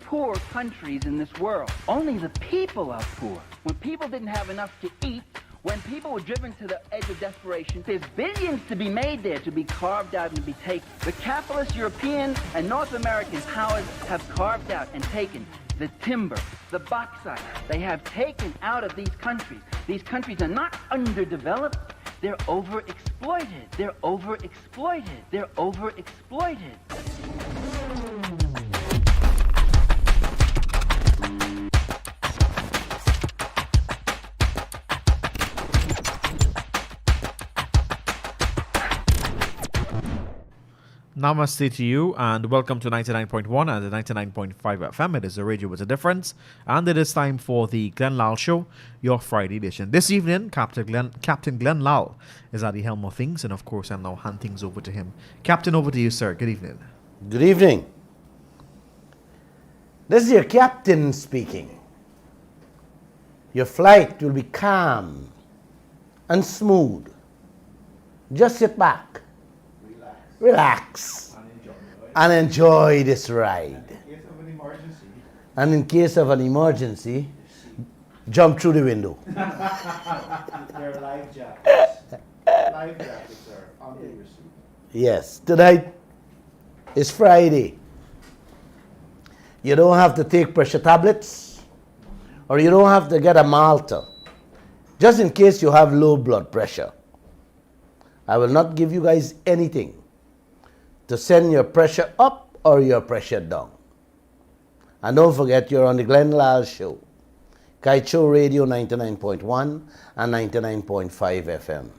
poor countries in this world. Only the people are poor. When people didn't have enough to eat, when people were driven to the edge of desperation, there's billions to be made there, to be carved out and to be taken. The capitalist European and North American powers have carved out and taken the timber, the bauxite. They have taken out of these countries. These countries are not underdeveloped. They're overexploited. They're overexploited. They're overexploited. Namaste to you and welcome to 99.1 and the 99.5 FM. It is the radio with a difference, and it is time for the Glenn Lal Show, your Friday edition. This evening, Captain Glenn Lal is at the helm of things, and of course, I'll now hand things over to him. Captain, over to you, sir. Good evening. Good evening. This is your captain speaking. Your flight will be calm and smooth. Just sit back. Relax and enjoy this ride. And in case of an emergency, jump through the window. There are life jackets. Life jackets are on the receipt. Yes, tonight is Friday. You don't have to take pressure tablets, or you don't have to get a Malta, just in case you have low blood pressure. I will not give you guys anything to send your pressure up or your pressure down. And don't forget, you're on the Glenn Lal Show, Kaieteur Radio 99.1 and 99.5 FM.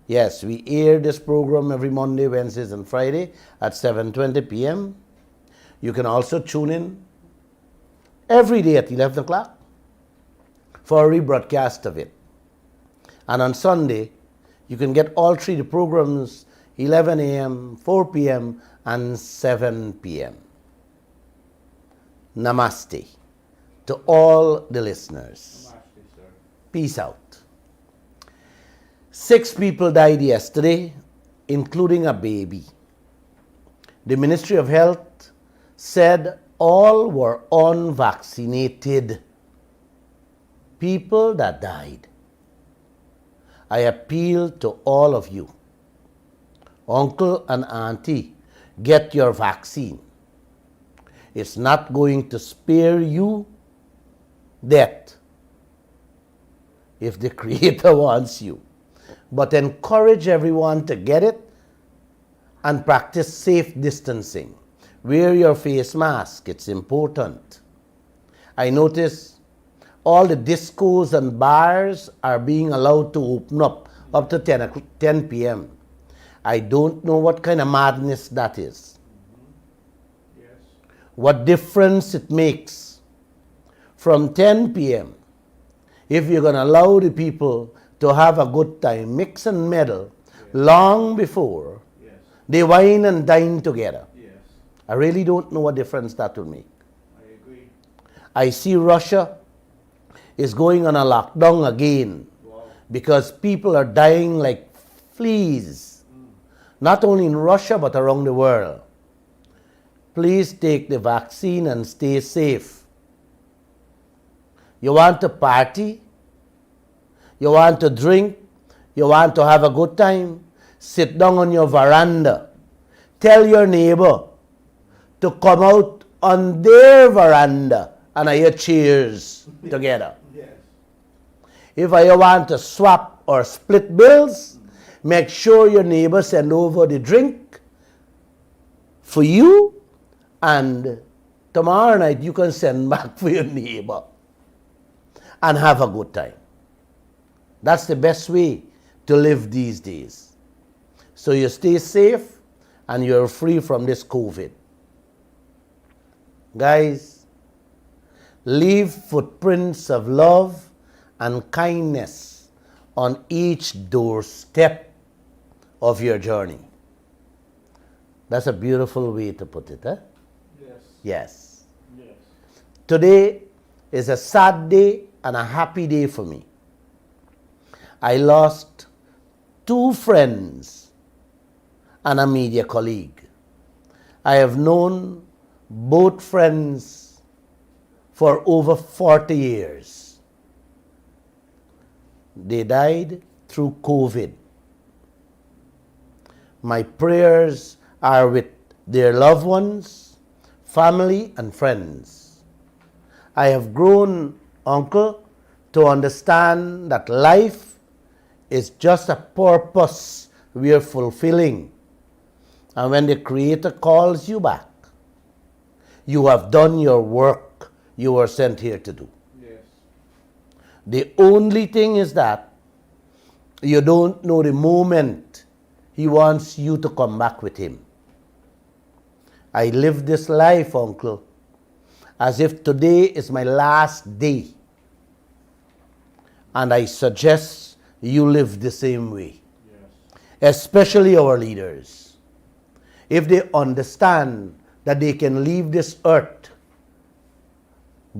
Yes, we air this program every Monday, Wednesdays, and Friday at 7:20 p.m. You can also tune in every day at 11 o'clock for a rebroadcast of it. And on Sunday, you can get all three the programs 11 a.m., 4 p.m., and 7 p.m. Namaste to all the listeners. Namaste, sir. Peace out. 6 people died yesterday, including a baby. The Ministry of Health said all were unvaccinated. People that died. I appeal to all of you. Uncle and auntie, get your vaccine. It's not going to spare you death if the Creator wants you. But encourage everyone to get it and practice safe distancing. Wear your face mask, it's important. I notice all the discos and bars are being allowed to open up to 10 p.m. I don't know what kind of madness that is. Yes. What difference it makes from 10 p.m. if you're going to allow the people to have a good time, mix and meddle, long before they wine and dine together. Yes. I really don't know what difference that will make. I agree. I see Russia is going on a lockdown again. Wow. Because people are dying like fleas. Not only in Russia, but around the world. Please take the vaccine and stay safe. You want to party? You want to drink? You want to have a good time? Sit down on your veranda. Tell your neighbor to come out on their veranda and I hear cheers together. Yes. If you want to swap or split bills, make sure your neighbor send over the drink for you, and tomorrow night you can send back for your neighbor and have a good time. That's the best way to live these days. So you stay safe and you're free from this COVID. Guys, leave footprints of love and kindness on each doorstep of your journey. That's a beautiful way to put it, huh? Yes. Yes. Yes. Today is a sad day and a happy day for me. I lost 2 friends and a media colleague I have known both friends for over 40 years. They died through COVID. My prayers are with their loved ones, family, and friends. I have grown, Uncle, to understand that life is just a purpose we are fulfilling. And when the Creator calls you back, you have done your work you were sent here to do. Yes. The only thing is that you don't know the moment He wants you to come back with Him. I live this life, Uncle, as if today is my last day. And I suggest you live the same way. Yes. Especially our leaders. If they understand that they can leave this earth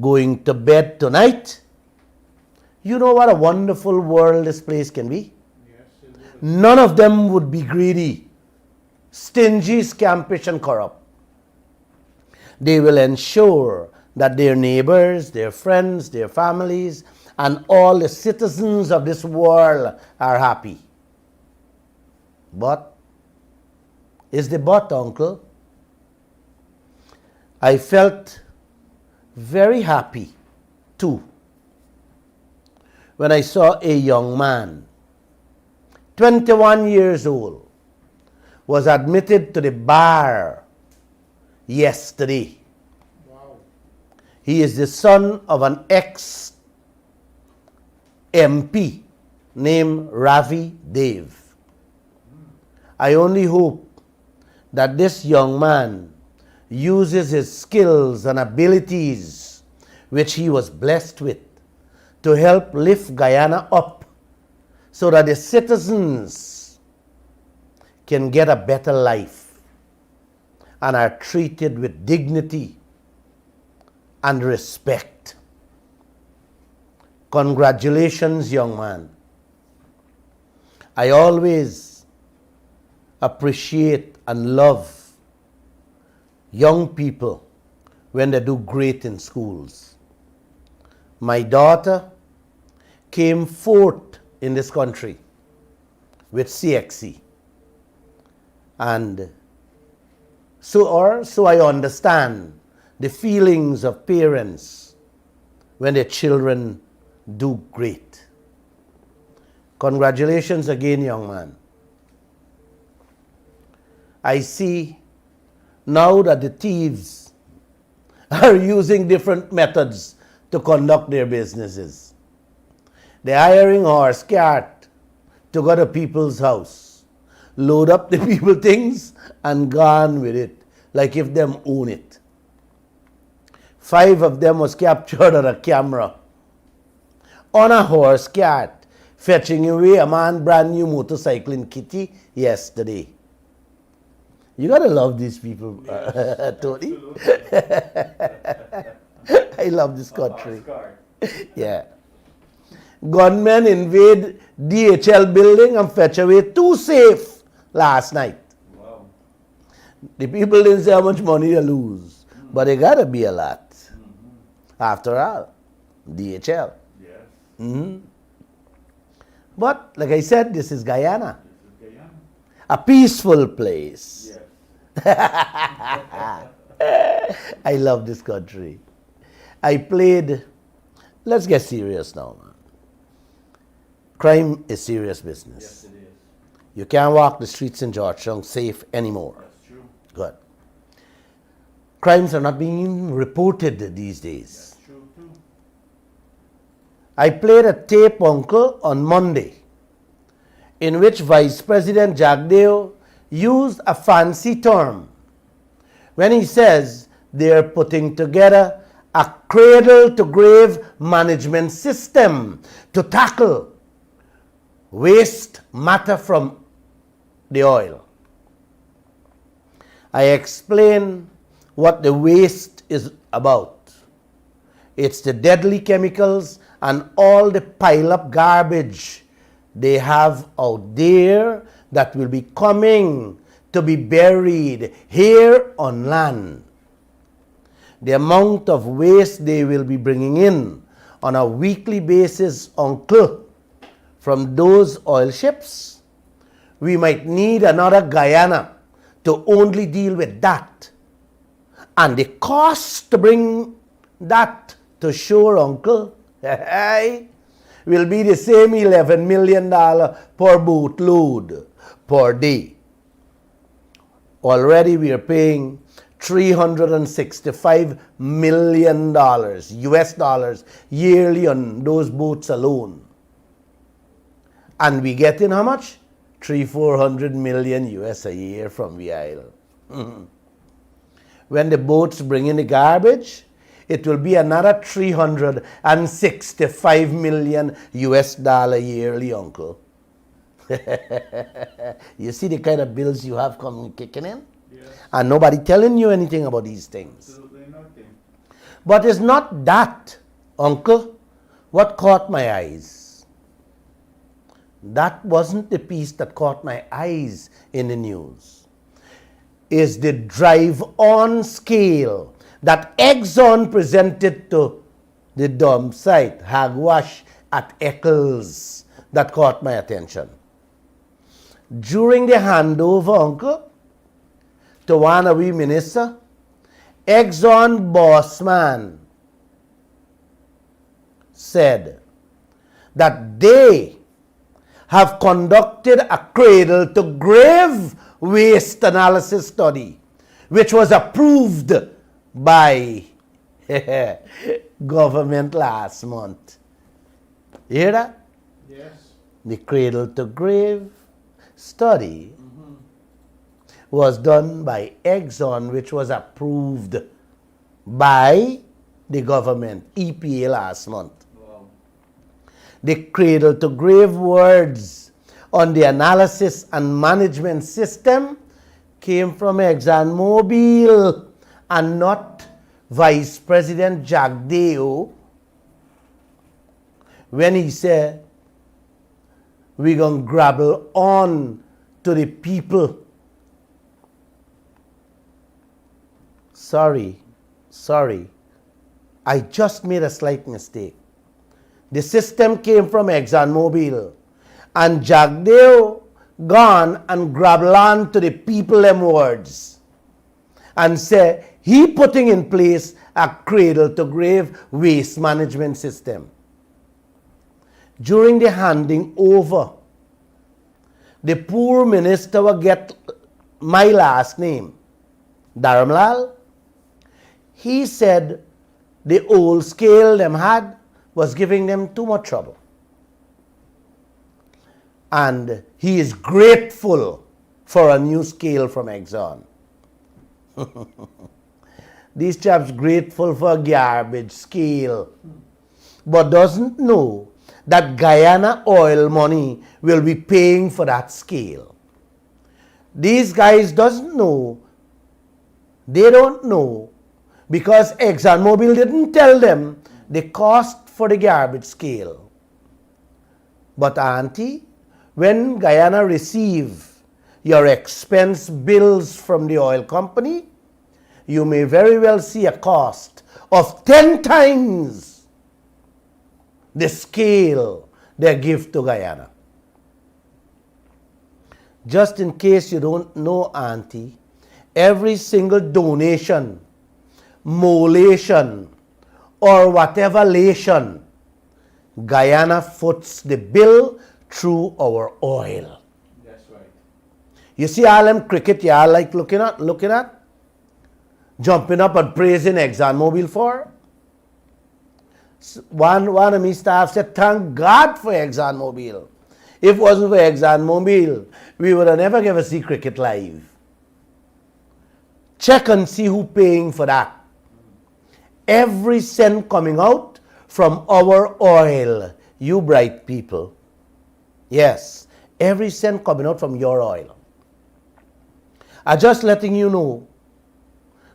going to bed tonight, you know what a wonderful world this place can be? Yes, it is. None of them would be greedy, stingy, scampish, and corrupt. They will ensure that their neighbors, their friends, their families, and all the citizens of this world are happy. But, is the but, Uncle? I felt very happy, too, when I saw a young man, 21 years old, was admitted to the bar yesterday. Wow. He is the son of an ex-MP named Ravi Dev. I only hope that this young man uses his skills and abilities, which he was blessed with, to help lift Guyana up so that the citizens can get a better life and are treated with dignity and respect. Congratulations, young man. I always appreciate and love young people when they do great in schools. My daughter came fourth in this country with CXC. And so I understand the feelings of parents when their children do great. Congratulations again, young man. I see now that the thieves are using different methods to conduct their businesses. They're hiring horse cart to go to people's house, load up the people things, and gone with it, like if them own it. 5 of them was captured on a camera on a horse cart, fetching away a man brand new motorcycle in Kitty yesterday. You gotta love these people, Tony. I love this country. Yeah. Gunmen invade DHL building and fetch away 2 safes last night. Wow. The people didn't say how much money they lose, but it gotta be a lot. After all, DHL. Yes. But like I said, this is Guyana, This is Guyana. a peaceful place. Yes. I love this country. I played, let's get serious now, man. Crime is serious business. Yes, it is. You can't walk the streets in Georgetown safe anymore. That's true. Good. Crimes are not being reported these days. That's true too. I played a tape, Uncle, on Monday, in which Vice President Jagdeo used a fancy term when he says they're putting together a cradle-to-grave management system to tackle waste matter from the oil. I explain what the waste is about. It's the deadly chemicals and all the pile-up garbage they have out there that will be coming to be buried here on land. the amount of waste they will be bringing in on a weekly basis, uncle, from those oil ships, we might need another Guyana to only deal with that. And the cost to bring that to shore, uncle, will be the same $11 million per boat load per day. Already we are paying $365 million US dollars yearly on those boats alone. And we get in how much? 300-400 million US a year from the isle. When the boats bring in the garbage, it will be another 365 million US dollar yearly, uncle. You see the kind of bills you have coming kicking in? Yes. And nobody telling you anything about these things. Absolutely nothing. But it's not that, uncle, what caught my eyes. That wasn't the piece that caught my eyes in the news. Is the drive-on scale that Exxon presented to the dump site, Hagwash at Eccles, that caught my attention. During the handover, uncle, to one of we minister, Exxon boss man said that they have conducted a cradle-to-grave waste analysis study, which was approved by government last month. You hear that? Yes. The cradle-to-grave study was done by Exxon, which was approved by the government, EPA, last month. Wow. The cradle-to-grave words on the analysis and management system came from ExxonMobil and not Vice President Jack Deo when he said, we're going to grapple on to the people. Sorry, I just made a slight mistake. The system came from ExxonMobil and Jack Deo gone and grapple on to the people them words and say he putting in place a cradle-to-grave waste management system. During the handing over, the poor minister will get my last name, Dharamlal. He said the old scale them had was giving them too much trouble. And he is grateful for a new scale from Exxon. These chaps grateful for a garbage scale, but doesn't know that Guyana oil money will be paying for that scale. These guys doesn't know, they don't know, because ExxonMobil didn't tell them the cost for the garbage scale. But auntie, when Guyana receive your expense bills from the oil company, you may very well see a cost of 10 times the scale they give to Guyana. Just in case you don't know, auntie, every single donation, molation, or whatever lation, Guyana foots the bill through our oil. That's right. You see all them cricket you all like looking at, jumping up and praising ExxonMobil for? One of my staff said, thank God for ExxonMobil. If it wasn't for ExxonMobil, we would have never given see cricket live. Check and see who paying for that. Every cent coming out from our oil, you bright people. Yes, every cent coming out from your oil. I'm just letting you know,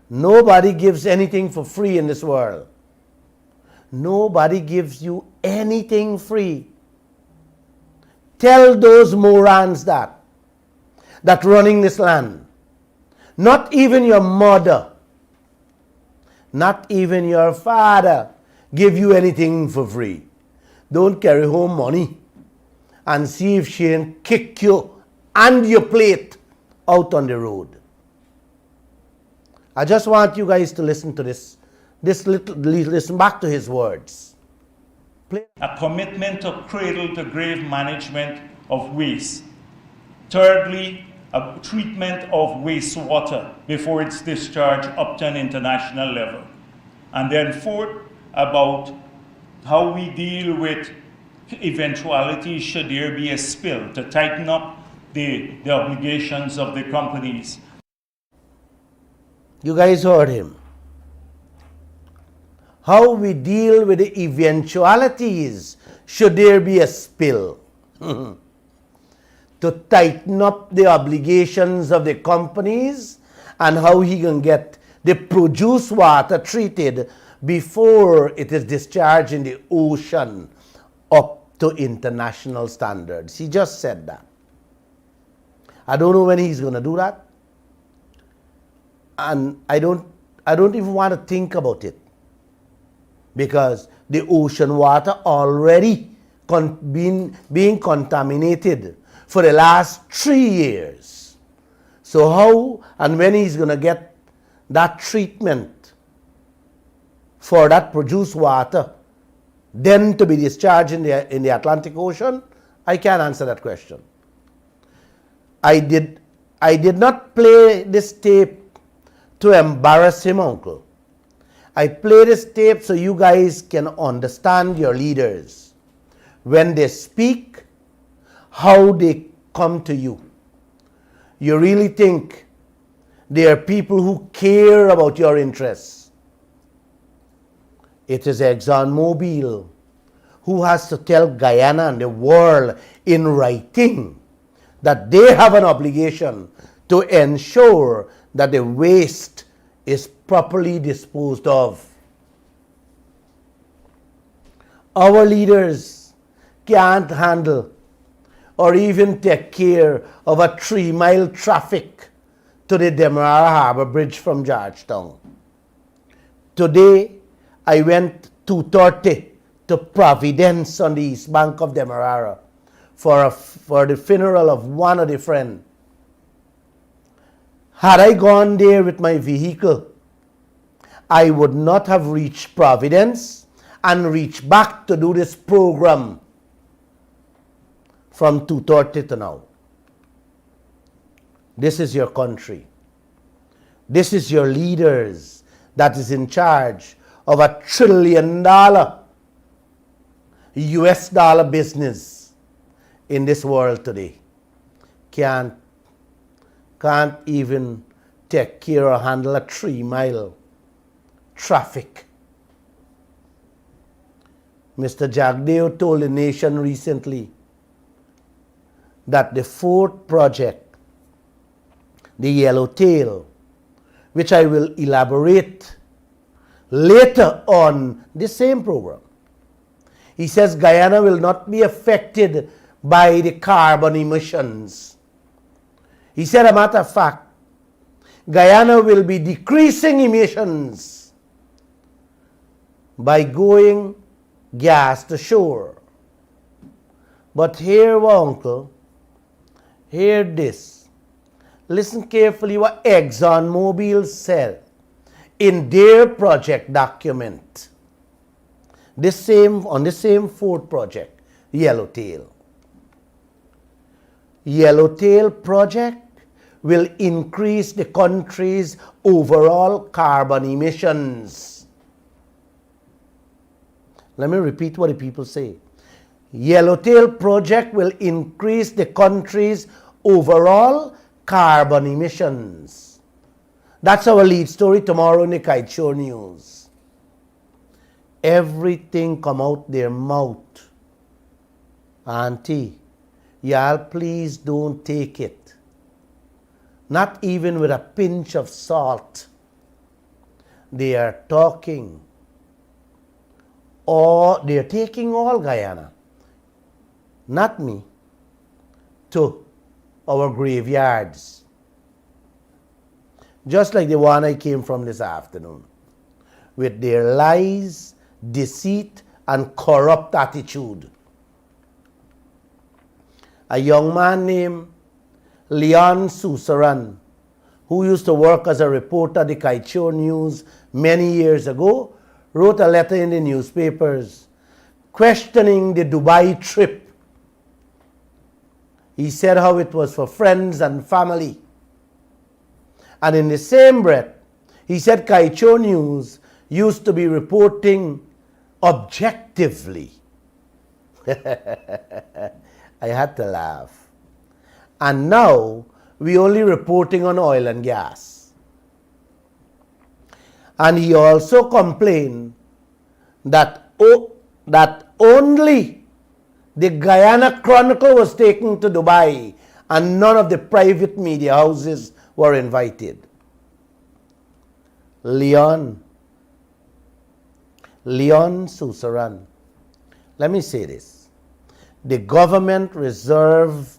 nobody gives anything for free in this world. Nobody gives you anything free. Tell those morons that running this land, not even your mother, Not even your father give you anything for free. Don't carry home money and see if she ain't kick you and your plate out on the road. I just want you guys to listen to this. Listen back to his words. A commitment to cradle-to-grave management of waste. Thirdly, a treatment of wastewater before it's discharged up to an international level. And then fourth, about how we deal with eventualities should there be a spill, to tighten up the obligations of the companies. You guys heard him. How we deal with the eventualities should there be a spill. To tighten up the obligations of the companies and how he can get the produced water treated before it is discharged in the ocean up to international standards. He just said that. I don't know when he's going to do that. And I don't even want to think about it. Because the ocean water already being contaminated for the last 3 years. So how and when he's going to get that treatment for that produced water then to be discharged in the Atlantic Ocean, I can't answer that question. I did not play this tape to embarrass him, uncle. I play this tape so you guys can understand your leaders. When they speak, how they come to you. You really think they are people who care about your interests. It is ExxonMobil who has to tell Guyana and the world in writing that they have an obligation to ensure that the waste is properly disposed of. Our leaders can't handle or even take care of a 3-mile traffic to the Demerara Harbor Bridge from Georgetown. Today, I went 2:30 to Providence on the east bank of Demerara for the funeral of one of the friends. Had I gone there with my vehicle, I would not have reached Providence and reached back to do this program from 2:30 to now. This is your country. This is your leaders that is in charge of $1 trillion US dollar business in this world today. Can't even take care or handle a 3-mile traffic. Mr. Jagdeo told the nation recently that the 4th project, the Yellowtail, which I will elaborate later on the same program. He says Guyana will not be affected by the carbon emissions. He said, a matter of fact, Guyana will be decreasing emissions by going gas to shore. But here, uncle, hear this. Listen carefully what ExxonMobil said in their project document. On the same 4th project, Yellowtail. Yellowtail project will increase the country's overall carbon emissions. Let me repeat what the people say. Yellowtail project will increase the country's overall carbon emissions. That's our lead story tomorrow in the Kaieteur News. Everything come out their mouth. Auntie, y'all please don't take it. Not even with a pinch of salt. They are talking. Or they are taking all Guyana, not me, to our graveyards. Just like the one I came from this afternoon. with their lies, deceit, and corrupt attitude. A young man named Leon Susaran, who used to work as a reporter at the Kaieteur News many years ago, wrote a letter in the newspapers questioning the Dubai trip. He said how it was for friends and family. And in the same breath, he said Kaieteur News used to be reporting objectively. I had to laugh. And now, we only reporting on oil and gas. And he also complained that only the Guyana Chronicle was taken to Dubai and none of the private media houses were invited. Leon Susaran, let me say this. The government reserved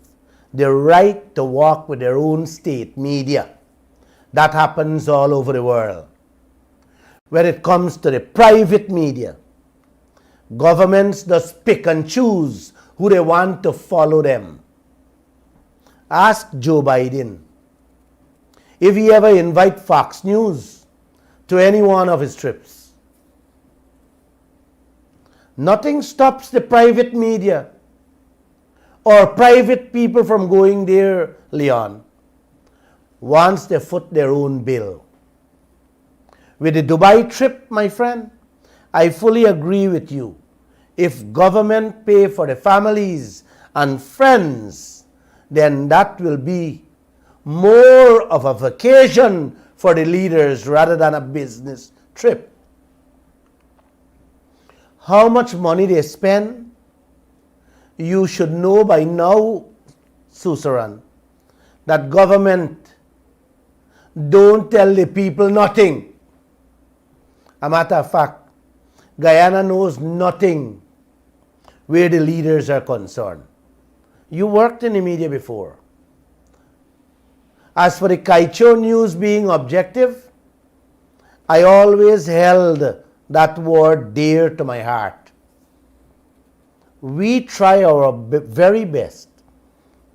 the right to walk with their own state media. That happens all over the world. When it comes to the private media, governments just pick and choose who they want to follow them. Ask Joe Biden if he ever invite Fox News to any one of his trips. Nothing stops the private media or private people from going there, Leon, once they foot their own bill. With the Dubai trip, my friend, I fully agree with you. If government pay for the families and friends, then that will be more of a vacation for the leaders rather than a business trip. How much money they spend, you should know by now, Susaran, that government don't tell the people nothing. A matter of fact, Guyana knows nothing where the leaders are concerned. You worked in the media before. As for the Kaieteur News being objective, I always held that word dear to my heart. We try our very best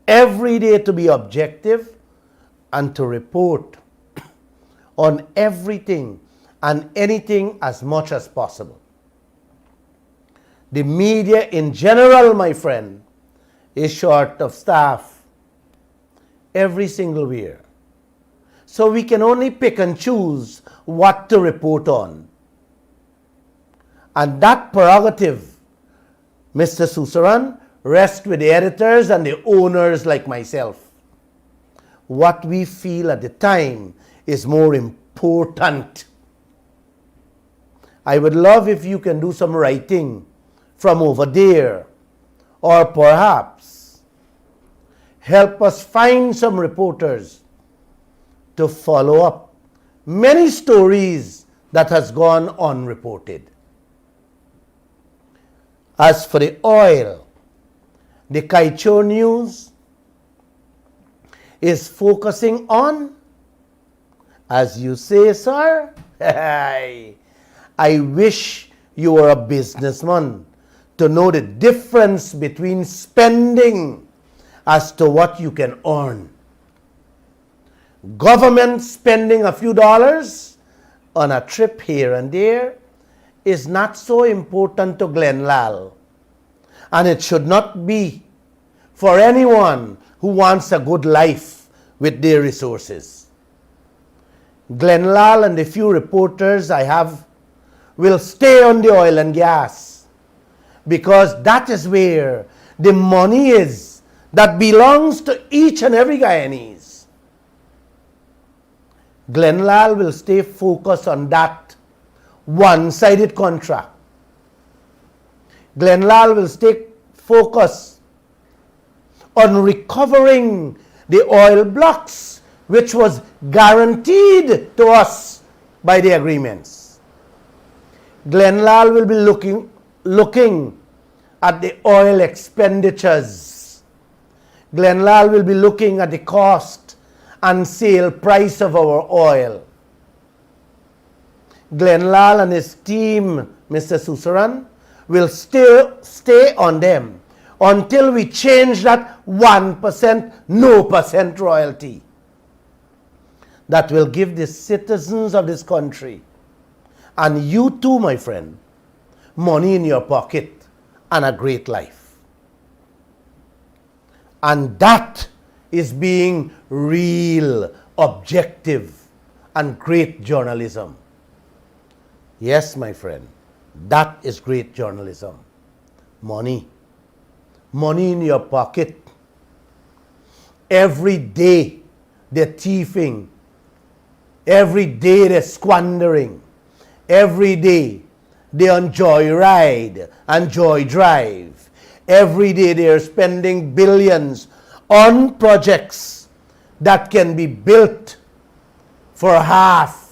every day to be objective and to report on everything and anything as much as possible. The media in general, my friend, is short of staff every single year. So we can only pick and choose what to report on. And that prerogative, Mr. Susaran, rests with the editors and the owners like myself. What we feel at the time is more important. I would love if you can do some writing from over there, or perhaps help us find some reporters to follow up many stories that has gone unreported. As for the oil, the Kaieteur News is focusing on, as you say, sir, I wish you were a businessman to know the difference between spending as to what you can earn. Government spending a few dollars on a trip here and there is not so important to Glenn Lal, and it should not be for anyone who wants a good life with their resources. Glenn Lal and the few reporters I have will stay on the oil and gas, because that is where the money is that belongs to each and every Guyanese. Glenn Lal will stay focused on that one-sided contract. Glenn Lal will stay focused on recovering the oil blocks which was guaranteed to us by the agreements. Glenn Lal will be looking at the oil expenditures. Glenn Lal will be looking at the cost and sale price of our oil. Glenlal and his team, Mr. Susaran, will still stay on them until we change that 1% no percent royalty that will give the citizens of this country, and you too, my friend, money in your pocket and a great life. And that is being real, objective, and great journalism. Yes, my friend, that is great journalism. Money. Money in your pocket. Every day they're thieving. Every day they're squandering. Every day they on joyride and joy drive. Every day they are spending billions on projects that can be built for half.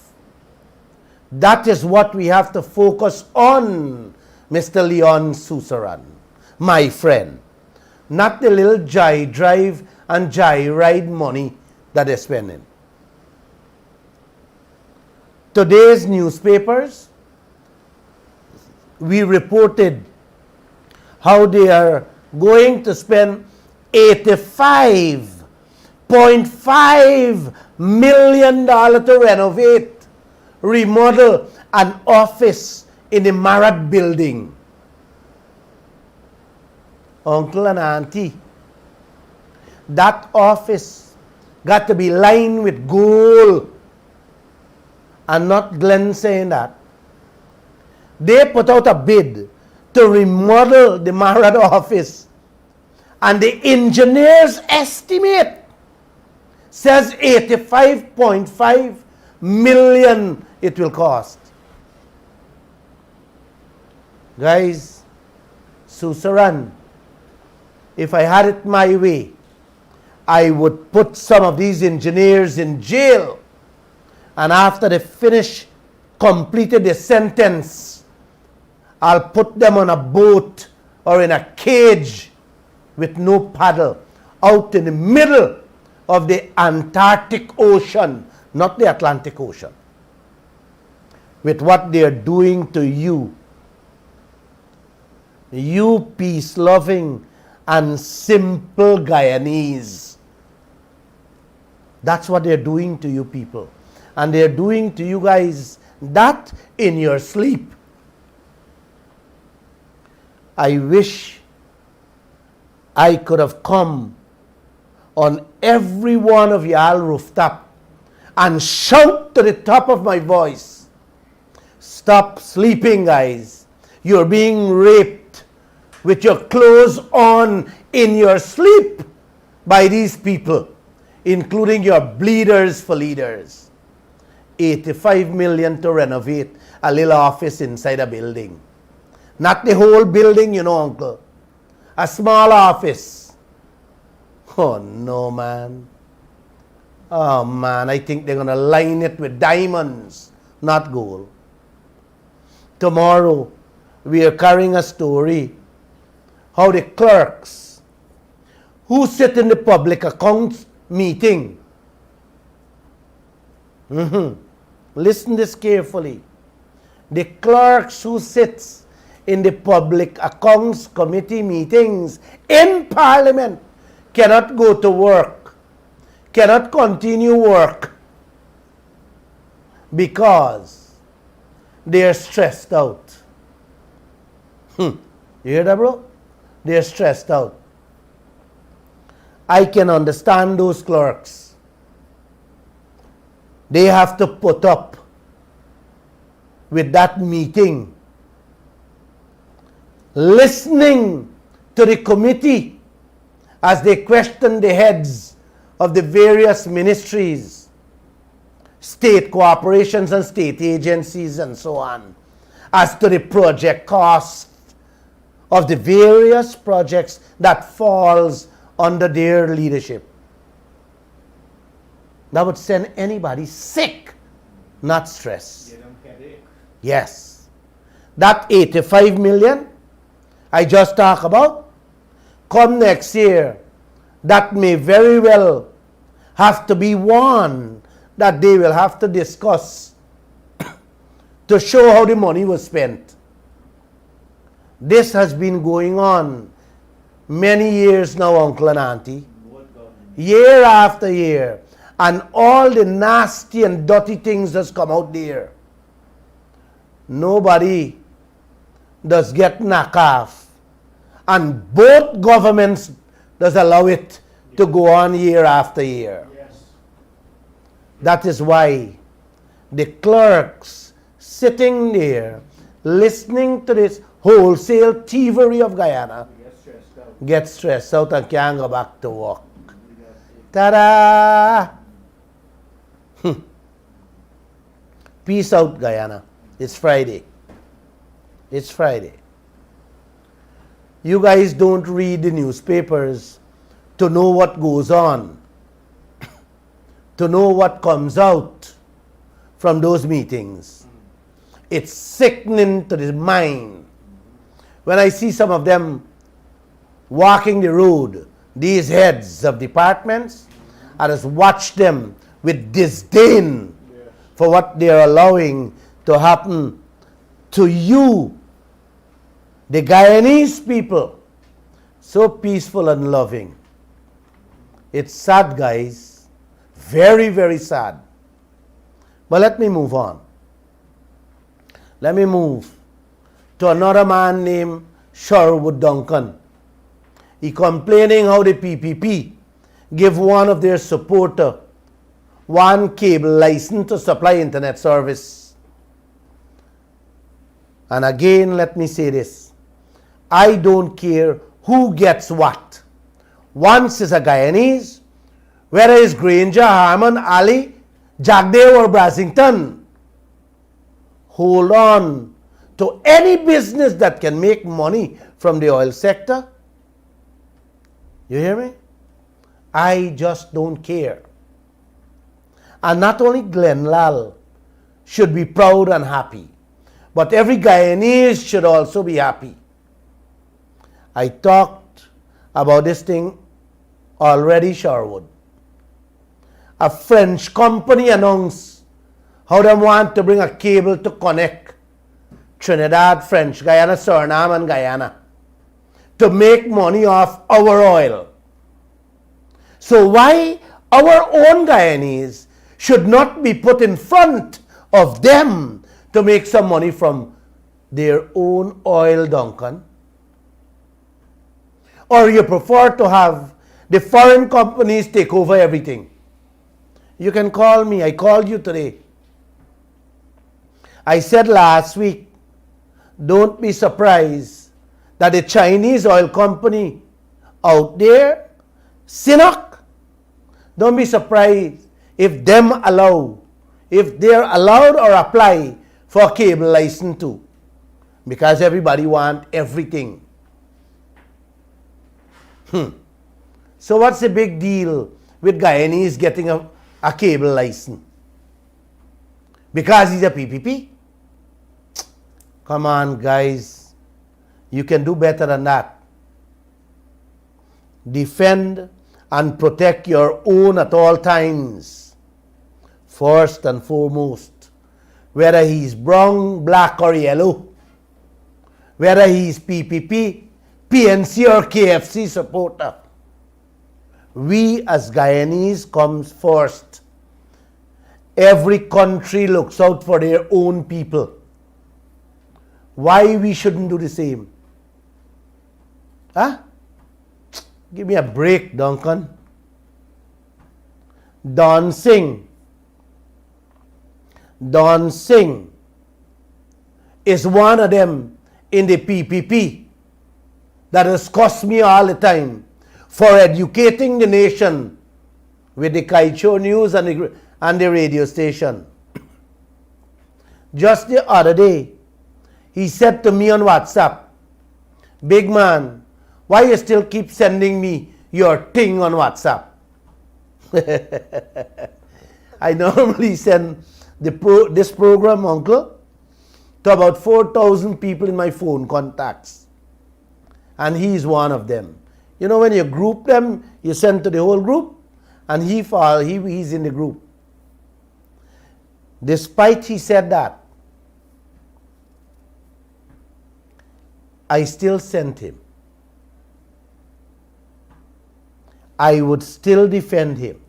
That is what we have to focus on, Mr. Leon Susaran, my friend. Not the little joy drive and joyride money that they're spending. Today's newspapers, we reported how they are going to spend $85.5 million to renovate, remodel an office in the Marat building. Uncle and auntie, that office got to be lined with gold. And not Glenn saying that. They put out a bid to remodel the Marat office, and the engineer's estimate says $85.5 million it will cost. Guys, Susaran, if I had it my way, I would put some of these engineers in jail, and after they completed the sentence, I'll put them on a boat or in a cage with no paddle out in the middle of the Antarctic Ocean, not the Atlantic Ocean, with what they are doing to you. You peace-loving and simple Guyanese. That's what they're doing to you people. And they're doing to you guys that in your sleep. I wish I could have come on every one of y'all rooftop and shout to the top of my voice, stop sleeping, guys. You're being raped with your clothes on in your sleep by these people, including your bleeders for leaders. $85 million to renovate a little office inside a building. Not the whole building, you know, uncle. A small office. Oh, no, man. Oh, man, I think they're going to line it with diamonds, not gold. Tomorrow, we are carrying a story how the clerks who sit in the public accounts meeting, listen this carefully, the clerks who sits in the public accounts committee meetings in Parliament cannot go to work, cannot continue work because they are stressed out. You hear that, bro? They are stressed out. I can understand those clerks. They have to put up with that meeting, listening to the committee as they question the heads of the various ministries, state corporations and state agencies and so on, as to the project cost of the various projects that falls under their leadership. That would send anybody sick, not stress. Yes. That 85 million I just talked about, come next year, that may very well have to be one that they will have to discuss to show how the money was spent. This has been going on many years now, uncle and auntie. Year after year. And all the nasty and dirty things that's come out there. Nobody does get knocked off. And both governments does allow it to go on year after year. Yes. That is why the clerks sitting there listening to this wholesale thievery of Guyana get stressed out and can't go back to work. Ta-da! Peace out, Guyana. It's Friday. It's Friday. You guys don't read the newspapers to know what goes on, to know what comes out from those meetings. It's sickening to the mind. When I see some of them walking the road, these heads of departments, I just watch them with disdain for what they are allowing to happen to you, the Guyanese people, so peaceful and loving. It's sad, guys. Very, very sad. But let me move on. Let me move to another man named Sherwood Duncan. He complaining how the PPP give one of their supporter one cable license to supply internet service. And again, let me say this. I don't care who gets what. Once is a Guyanese, whether it's Granger, Harmon, Ali, Jagdale or Brassington, hold on to any business that can make money from the oil sector. You hear me? I just don't care. And not only Glenn Lal should be proud and happy, but every Guyanese should also be happy. I talked about this thing already, Sherwood. A French company announced how they want to bring a cable to connect Trinidad, French Guyana, Suriname and Guyana to make money off our oil. So why our own Guyanese should not be put in front of them to make some money from their own oil, Duncan? Or you prefer to have the foreign companies take over everything? You can call me. I called you today. I said last week, don't be surprised that the Chinese oil company out there, Sinok, don't be surprised if they're allowed or apply for cable license too. Because everybody want everything. So what's the big deal with Guyanese getting a cable license? Because he's a PPP? Come on, guys. You can do better than that. Defend and protect your own at all times. First and foremost. Whether he's brown, black or yellow. Whether he's PPP, PNC or KFC supporter. We as Guyanese comes first. Every country looks out for their own people. Why we shouldn't do the same? Huh? Give me a break, Duncan. Don Singh is one of them in the PPP that has cost me all the time for educating the nation with the Kaieteur news and the radio station. Just the other day, he said to me on WhatsApp, "Big man, why you still keep sending me your thing on WhatsApp?" I normally send this program, uncle, to about 4,000 people in my phone contacts. And he's one of them. You know, when you group them, you send to the whole group, and he's in the group. Despite he said that, I still sent him. I would still defend him.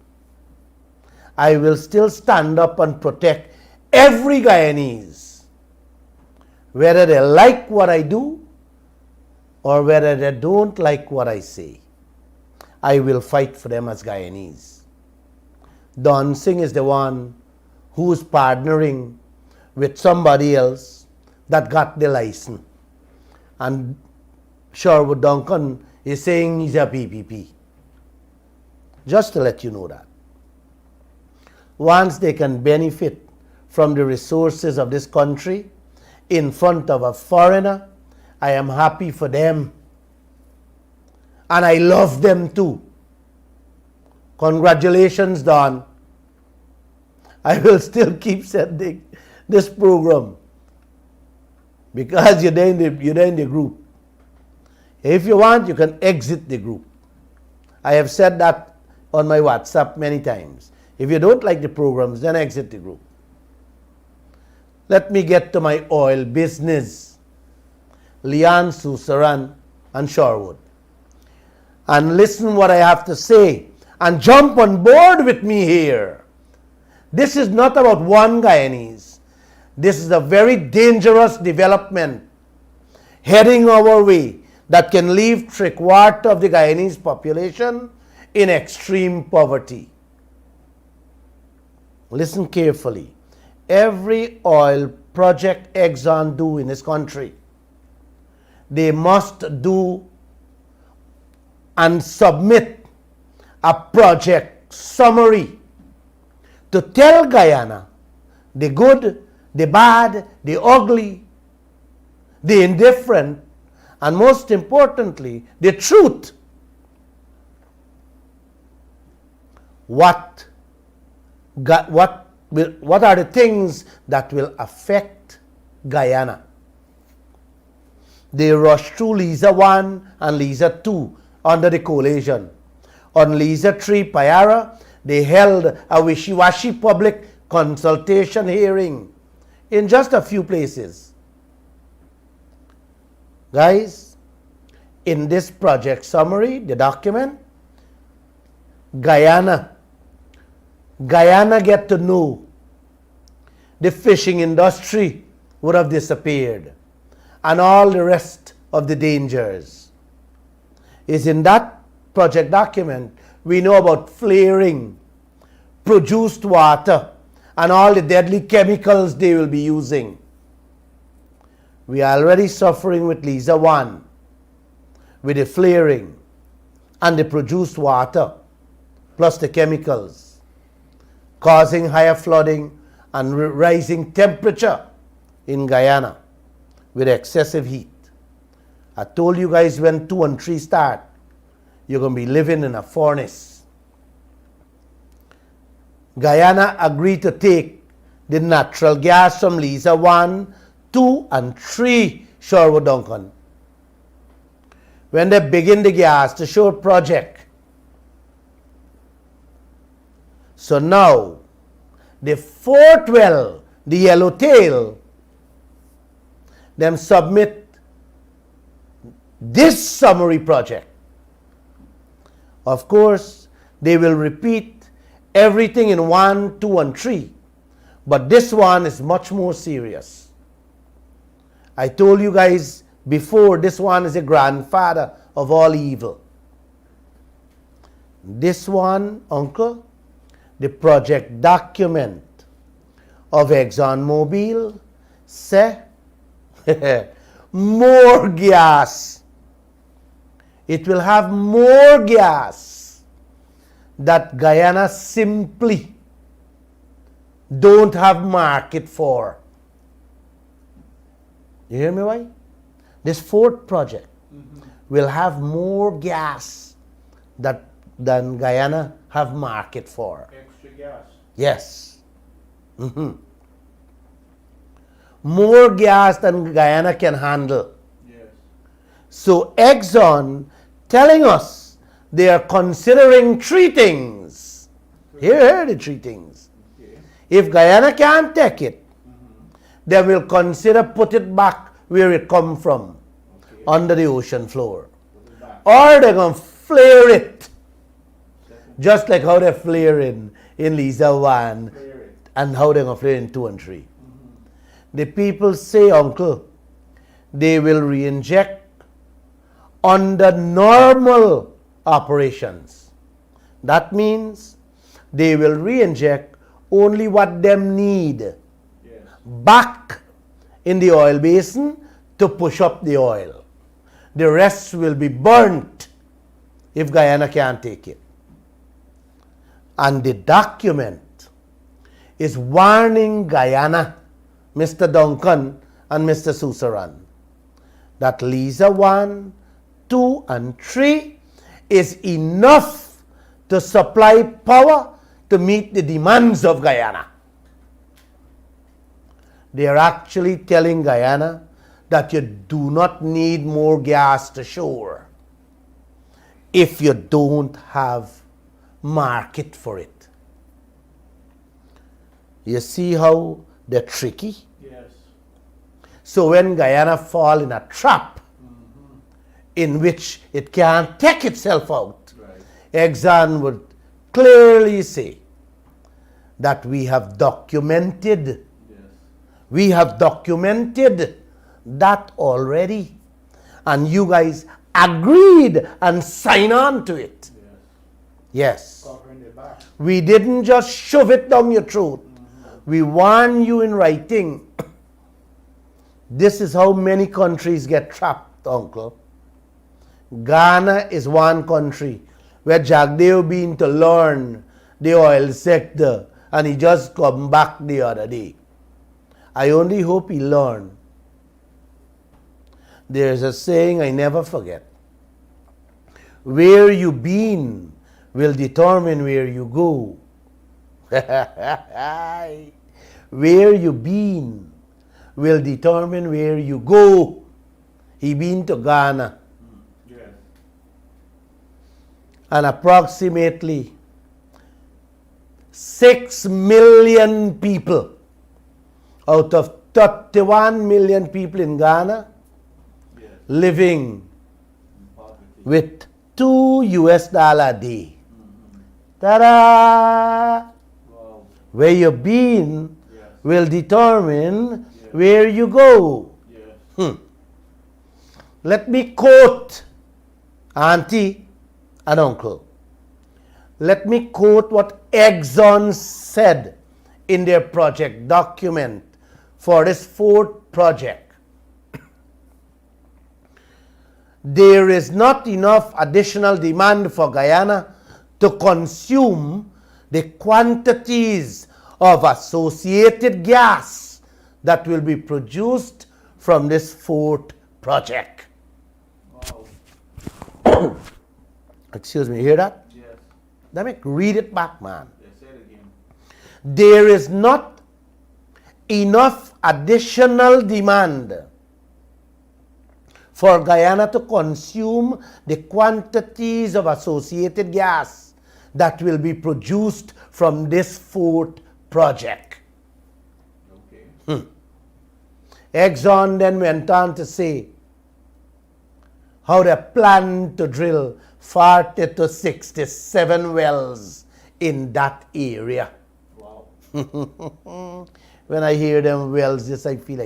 I will still stand up and protect every Guyanese, whether they like what I do or whether they don't like what I say. I will fight for them as Guyanese. Don Singh is the one who's partnering with somebody else that got the license. And Sherwood Duncan is saying he's a PPP. Just to let you know that. Once they can benefit from the resources of this country in front of a foreigner, I am happy for them. And I love them too. Congratulations, Don. I will still keep sending this program because you're in the group. If you want, you can exit the group. I have said that on my WhatsApp many times. If you don't like the programs, then exit the group. Let me get to my oil business. Leanne, Susaran, and Sherwood. And listen what I have to say. And jump on board with me here. This is not about one Guyanese. This is a very dangerous development heading our way that can leave 3/4 of the Guyanese population in extreme poverty. Listen carefully. Every oil project Exxon do in this country, they must do and submit a project summary to tell Guyana the good, the bad, the ugly, the indifferent, and most importantly, the truth. What are the things that will affect Guyana? They rushed through Liza 1 and Liza 2 under the coalition. On Liza 3 Payara, they held a wishy-washy public consultation hearing in just a few places. Guys, in this project summary, the document, Guyana get to know the fishing industry would have disappeared and all the rest of the dangers. Is in that project document, we know about flaring, produced water, and all the deadly chemicals they will be using. We are already suffering with Liza 1, with the flaring and the produced water, plus the chemicals, causing higher flooding and rising temperature in Guyana with excessive heat. I told you guys when 2 and 3 start, you're going to be living in a furnace. Guyana agreed to take the natural gas from Liza 1, 2, and 3 Sherwood Duncan. When they begin the gas to show project. So now, the 4th well, the yellowtail, them submit this summary project. Of course, they will repeat everything in 1, 2, and 3. But this one is much more serious. I told you guys before, this one is a grandfather of all evil. This one, uncle, the project document of ExxonMobil say more gas. It will have more gas that Guyana simply don't have market for. You hear me why? This 4th project will have more gas than Guyana have market for. Extra gas. Yes. More gas than Guyana can handle. Yes. So Exxon telling us they are considering 3 things. Here are the 3 things. Okay. If Guyana can't take it, they will consider put it back where it come from. Okay. under the ocean floor. Or they're going to flare it. Just like how they're flaring in Lisa 1 and how they're going to flare in 2 and 3. The people say, Uncle, they will re-inject under normal operations. That means they will re-inject only what them need back in the oil basin to push up the oil. The rest will be burnt if Guyana can't take it. And the document is warning Guyana, Mr. Duncan and Mr. Susaran, that Lisa 1, 2 and 3 is enough to supply power to meet the demands of Guyana. They are actually telling Guyana that you do not need more gas to shore if you don't have market for it. You see how they're tricky? Yes. So when Guyana fall in a trap in which it can't take itself out, Exxon would clearly say that we have documented that already, and you guys agreed and signed on to it. Yes. Covering the back. We didn't just shove it down your throat. We warn you in writing. This is how many countries get trapped, Uncle. Ghana is one country where Jack Dale been to learn the oil sector, and he just come back the other day. I only hope he learned. There's a saying I never forget. Where you been will determine where you go. Where you been will determine where you go. He been to Ghana. And approximately 6 million people out of 31 million people in Ghana living with $2 a day. Ta-da! Where you been will determine where you go. Let me quote Auntie and Uncle. Let me quote what Exxon said in their project document for this 4th project. There is not enough additional demand for Guyana to consume the quantities of associated gas that will be produced from this 4th project. Wow. Excuse me, you hear that? Yes. Let me read it back, man. Yes, say it again. There is not enough additional demand for Guyana to consume the quantities of associated gas that will be produced from this 4th project. Okay. Exxon then went on to say how they plan to drill 40 to 67 wells in that area. Wow. When I hear them wells, just I feel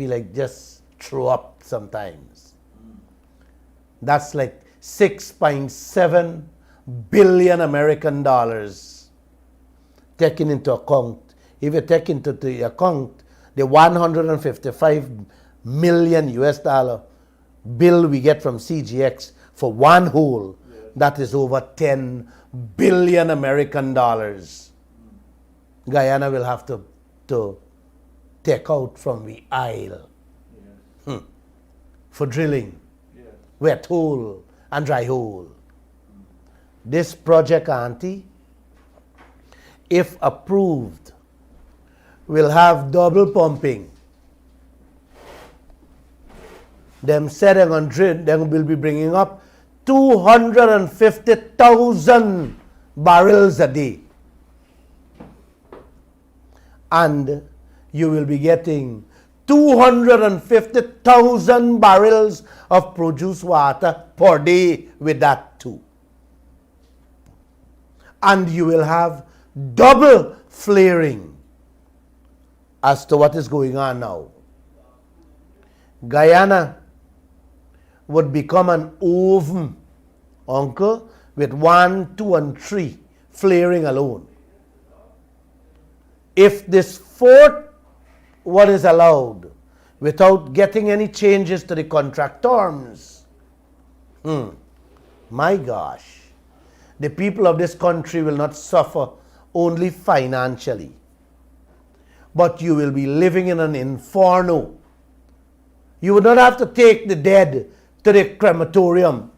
like just throw up sometimes. That's like 6.7 billion American dollars taken into account. If you take into the account the 155 million US dollar bill we get from CGX for one hole, that is over 10 billion American dollars. Guyana will have to take out from the Isle for drilling, wet hole and dry hole. This project, Auntie, if approved, will have double pumping. Them said they're going to drill, they will be bringing up 250,000 barrels a day. And you will be getting 250,000 barrels of produced water per day with that too. And you will have double flaring as to what is going on now. Guyana would become an oven, uncle, with 1, 2, and 3 flaring alone. If this fourth one is allowed without getting any changes to the contract terms, my gosh, the people of this country will not suffer only financially, but you will be living in an inferno. You would not have to take the dead to the crematorium.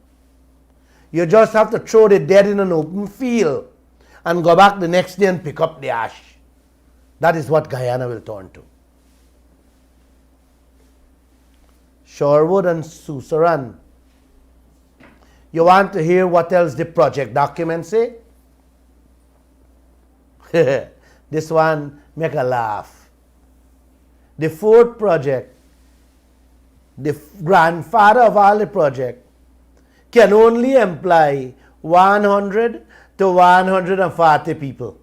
You just have to throw the dead in an open field and go back the next day and pick up the ash. That is what Guyana will turn to. Sherwood and Suriname. You want to hear what else the project documents say? This one make a laugh. The fourth project, the grandfather of all the project, can only employ 100 to 140 people.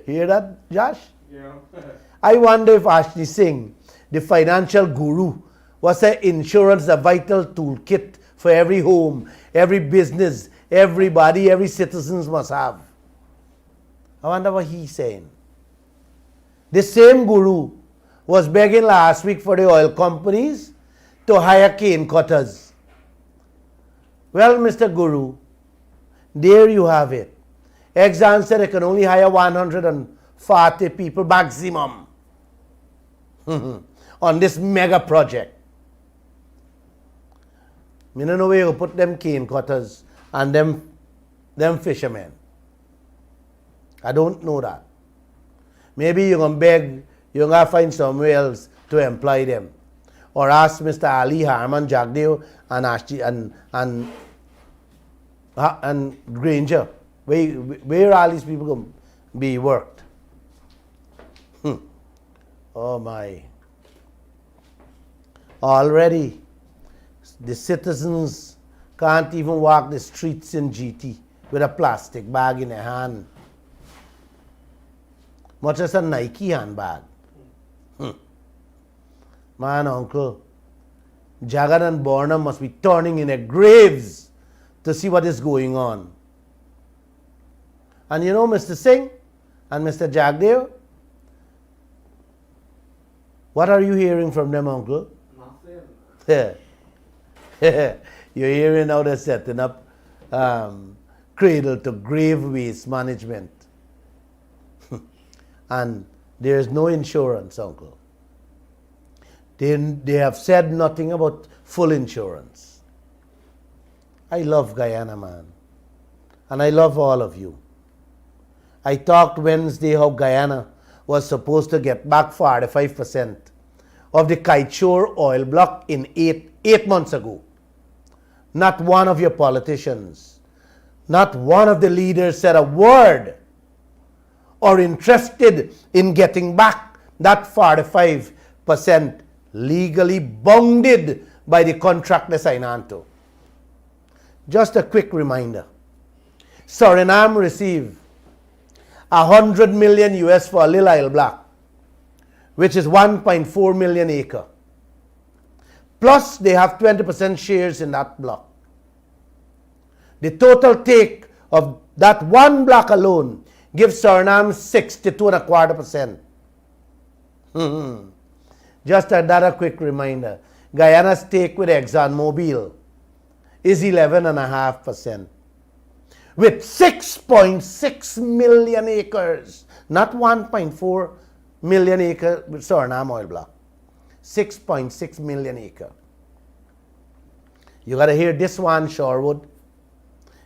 Hear that, Josh? Yeah. I wonder if Ashley Singh, the financial guru, was an insurance, a vital toolkit for every home, every business, everybody, every citizens must have. I wonder what he's saying. The same guru was begging last week for the oil companies to hire cane cutters. Well, Mr. Guru, there you have it. Exxon said they can only hire 140 people maximum on this mega project. I don't know where you put them cane cutters and them fishermen. I don't know that. Maybe you're going to beg, you're going to find somewhere else to employ them. Or ask Mr. Ali, Harman, Jagdeo, and Ashti, and Granger, where are these people going to be worked? Oh my. Already, the citizens can't even walk the streets in GT with a plastic bag in their hand. Much as a Nike handbag. Man, uncle, Jagan and Bornam must be turning in their graves to see what is going on. And you know, Mr. Singh and Mr. Jagdev, what are you hearing from them, uncle? Nothing. You're hearing how they're setting up cradle to grave waste management. And there is no insurance, uncle. They have said nothing about full insurance. I love Guyana, man. And I love all of you. I talked Wednesday how Guyana was supposed to get back 45% of the Kaieteur oil block in eight months ago. Not one of your politicians, not one of the leaders said a word or interested in getting back that 45% legally bounded by the contract they signed on to. Just a quick reminder. Suriname received 100 million US for a Little Isle block, which is 1.4 million acre. Plus, they have 20% shares in that block. The total take of that one block alone gives Suriname 62.25%. Just another quick reminder. Guyana's take with ExxonMobil is 11.5%. With 6.6 million acres, not 1.4 million acre Suriname oil block. 6.6 million acre. You got to hear this one, Sherwood.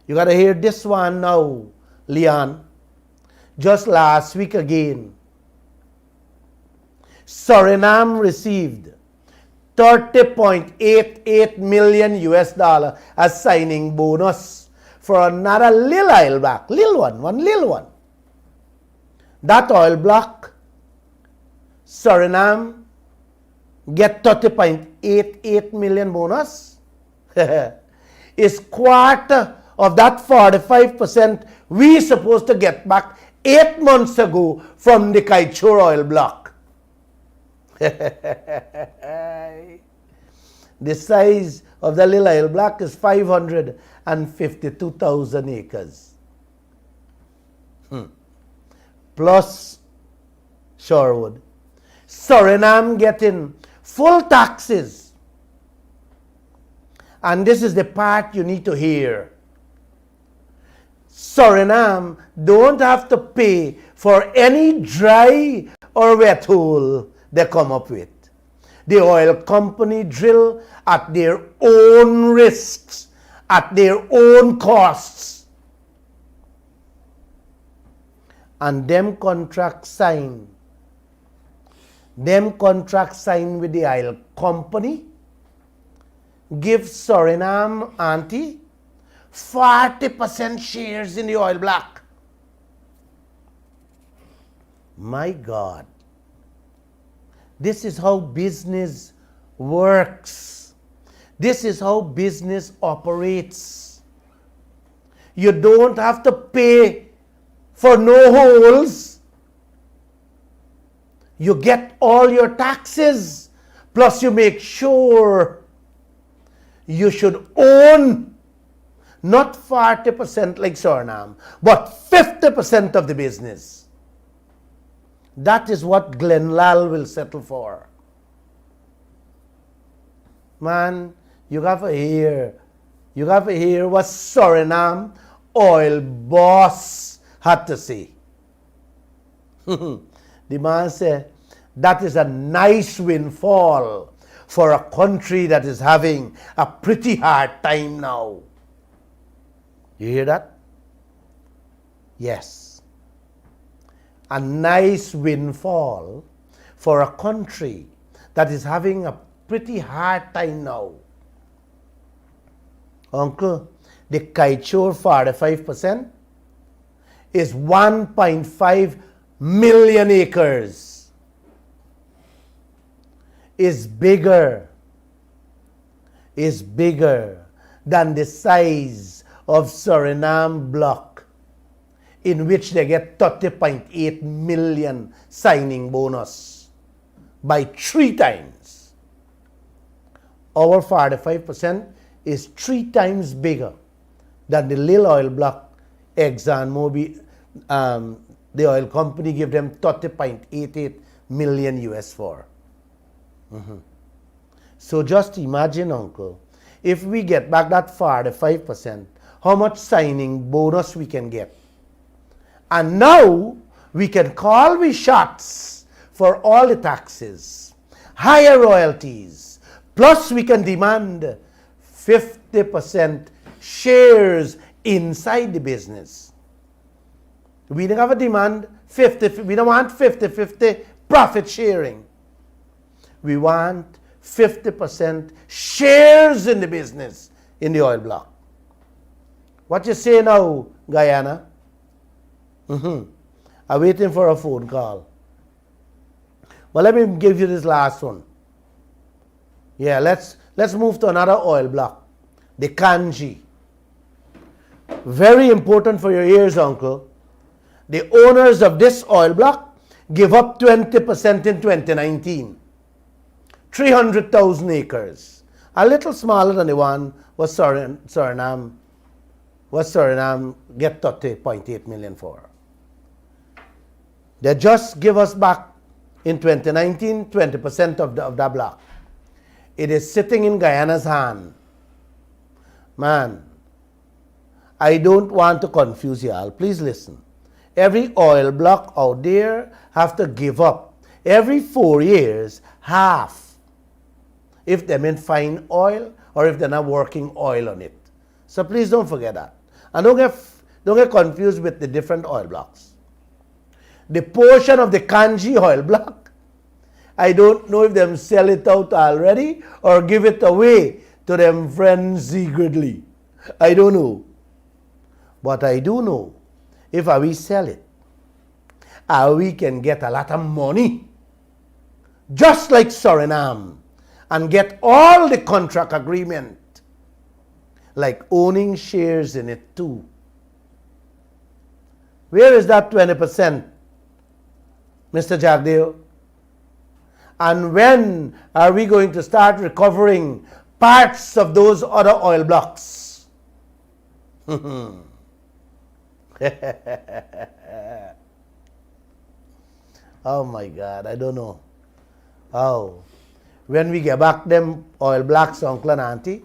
You got to hear this one now, Leon. Just last week again, Suriname received 30.88 million US dollar as signing bonus for another Little Isle block. One little one. That oil block, Suriname get 30.88 million bonus is quarter of that 45% we supposed to get back 8 months ago from the Kaieteur oil block. The size of the little oil block is 552,000 acres. Plus Shorewood. Suriname getting full taxes. And this is the part you need to hear. Suriname don't have to pay for any dry or wet hole they come up with. The oil company drill at their own risks, at their own costs. And them contracts signed with the oil company give Suriname auntie 40% shares in the oil block. My God. This is how business works. This is how business operates. You don't have to pay for no holes. You get all your taxes, plus you make sure you should own not 40% like Suriname, but 50% of the business. That is what Glenlal will settle for. Man, you have to hear what Suriname oil boss had to say. The man said, that is a nice windfall for a country that is having a pretty hard time now. You hear that? Yes. A nice windfall for a country that is having a pretty hard time now. Uncle, the Kaieteur 45% is 1.5 million acres. Is bigger than the size of Suriname block, in which they get 30.8 million signing bonus by 3 times. Our 45% is 3 times bigger than the little oil block ExxonMobil, the oil company give them 30.88 million US for. So just imagine, uncle, if we get back that 45%, how much signing bonus we can get. And now we can call the shots for all the taxes, higher royalties, plus we can demand 50% shares inside the business. We don't have a demand 50, we don't want 50-50 profit sharing. We want 50% shares in the business in the oil block. What you say now, Guyana? I'm waiting for a phone call. Well, let me give you this last one. Yeah, let's move to another oil block, the Kanji. Very important for your ears, uncle. The owners of this oil block give up 20% in 2019. 300,000 acres. A little smaller than the one was Suriname get 30.8 million for. They just give us back in 2019 20% of that block. It is sitting in Guyana's hand. Man, I don't want to confuse you all. Please listen. Every oil block out there have to give up every 4 years half, if they mean fine oil or if they're not working oil on it. So please don't forget that. And don't get confused with the different oil blocks. The portion of the Kanji oil block, I don't know if them sell it out already or give it away to them friends secretly. I don't know. But I do know, if we sell it, we can get a lot of money just like Suriname, and get all the contract agreement, like owning shares in it too. Where is that 20%, Mr. Jagdeo? And when are we going to start recovering parts of those other oil blocks? Oh my God, I don't know. Oh, when we get back them oil blocks, uncle and auntie,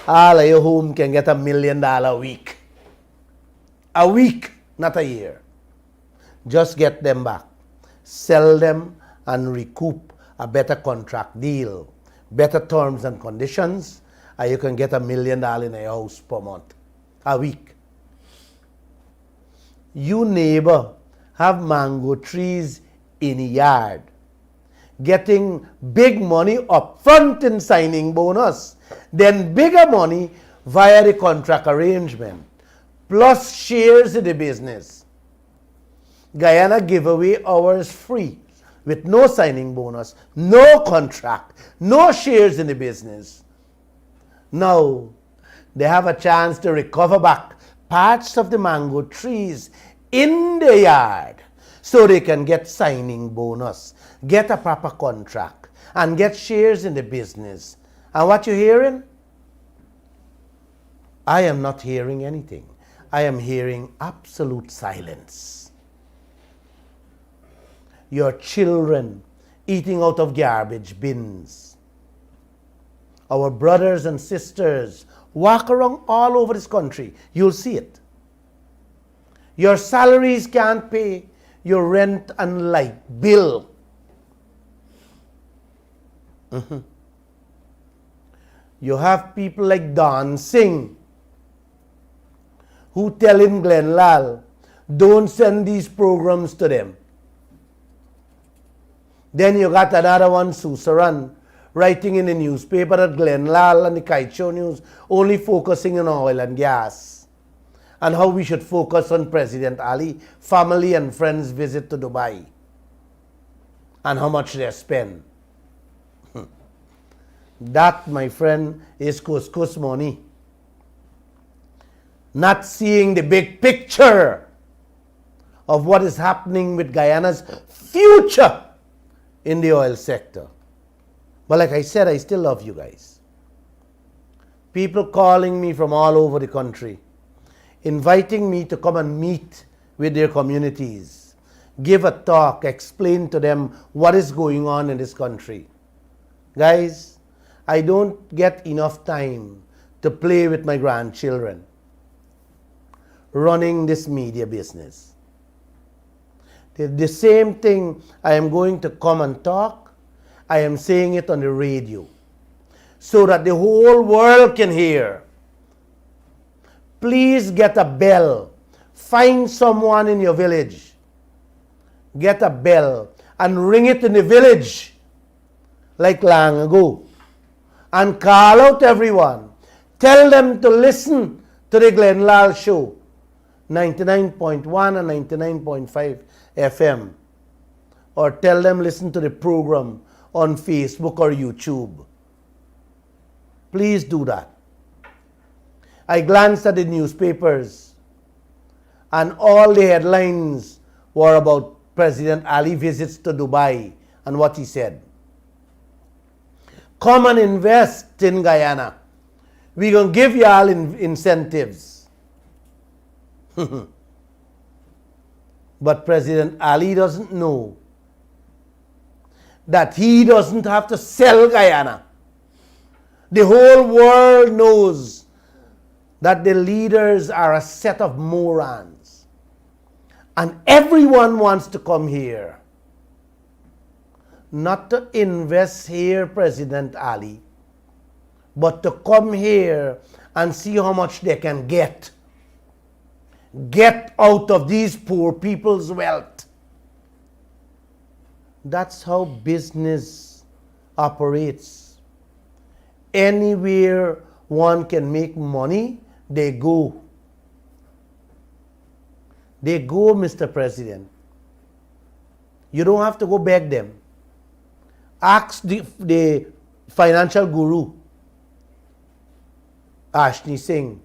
all of your home can get $1 million a week. A week, not a year. Just get them back. Sell them and recoup a better contract deal, better terms and conditions, and you can get $1 million in your house per month, a week. You neighbor have mango trees in a yard, getting big money up front in signing bonus, then bigger money via the contract arrangement, plus shares in the business. Guyana give away ours free, with no signing bonus, no contract, no shares in the business. Now, they have a chance to recover back parts of the mango trees in the yard so they can get signing bonus, get a proper contract, and get shares in the business. And what you hearing? I am not hearing anything. I am hearing absolute silence. Your children eating out of garbage bins. Our brothers and sisters walk around all over this country. You'll see it. Your salaries can't pay your rent and light bill. You have people like Don Singh who telling Glenn Lal, don't send these programs to them. Then you got another one, Susaran, writing in the newspaper that Glenn Lal and the Kaieteur News only focusing on oil and gas, and how we should focus on President Ali, family and friends visit to Dubai, and how much they spend. That, my friend, is couscous money. Not seeing the big picture of what is happening with Guyana's future in the oil sector. But like I said, I still love you guys. People calling me from all over the country, inviting me to come and meet with their communities, give a talk, explain to them what is going on in this country. Guys, I don't get enough time to play with my grandchildren running this media business. The same thing I am going to come and talk, I am saying it on the radio so that the whole world can hear. Please get a bell. Find someone in your village. Get a bell and ring it in the village like long ago. And call out everyone. Tell them to listen to the Glenn Lal Show, 99.1 and 99.5 FM. Or tell them listen to the program on Facebook or YouTube. Please do that. I glanced at the newspapers and all the headlines were about President Ali visits to Dubai and what he said. Come and invest in Guyana. We're going to give you all incentives. But President Ali doesn't know that he doesn't have to sell Guyana. The whole world knows that the leaders are a set of morons. And everyone wants to come here. Not to invest here, President Ali, but to come here and see how much they can get. Get out of these poor people's wealth. That's how business operates. Anywhere one can make money, they go. They go, Mr. President. You don't have to go beg them. Ask the financial guru, Ashni Singh.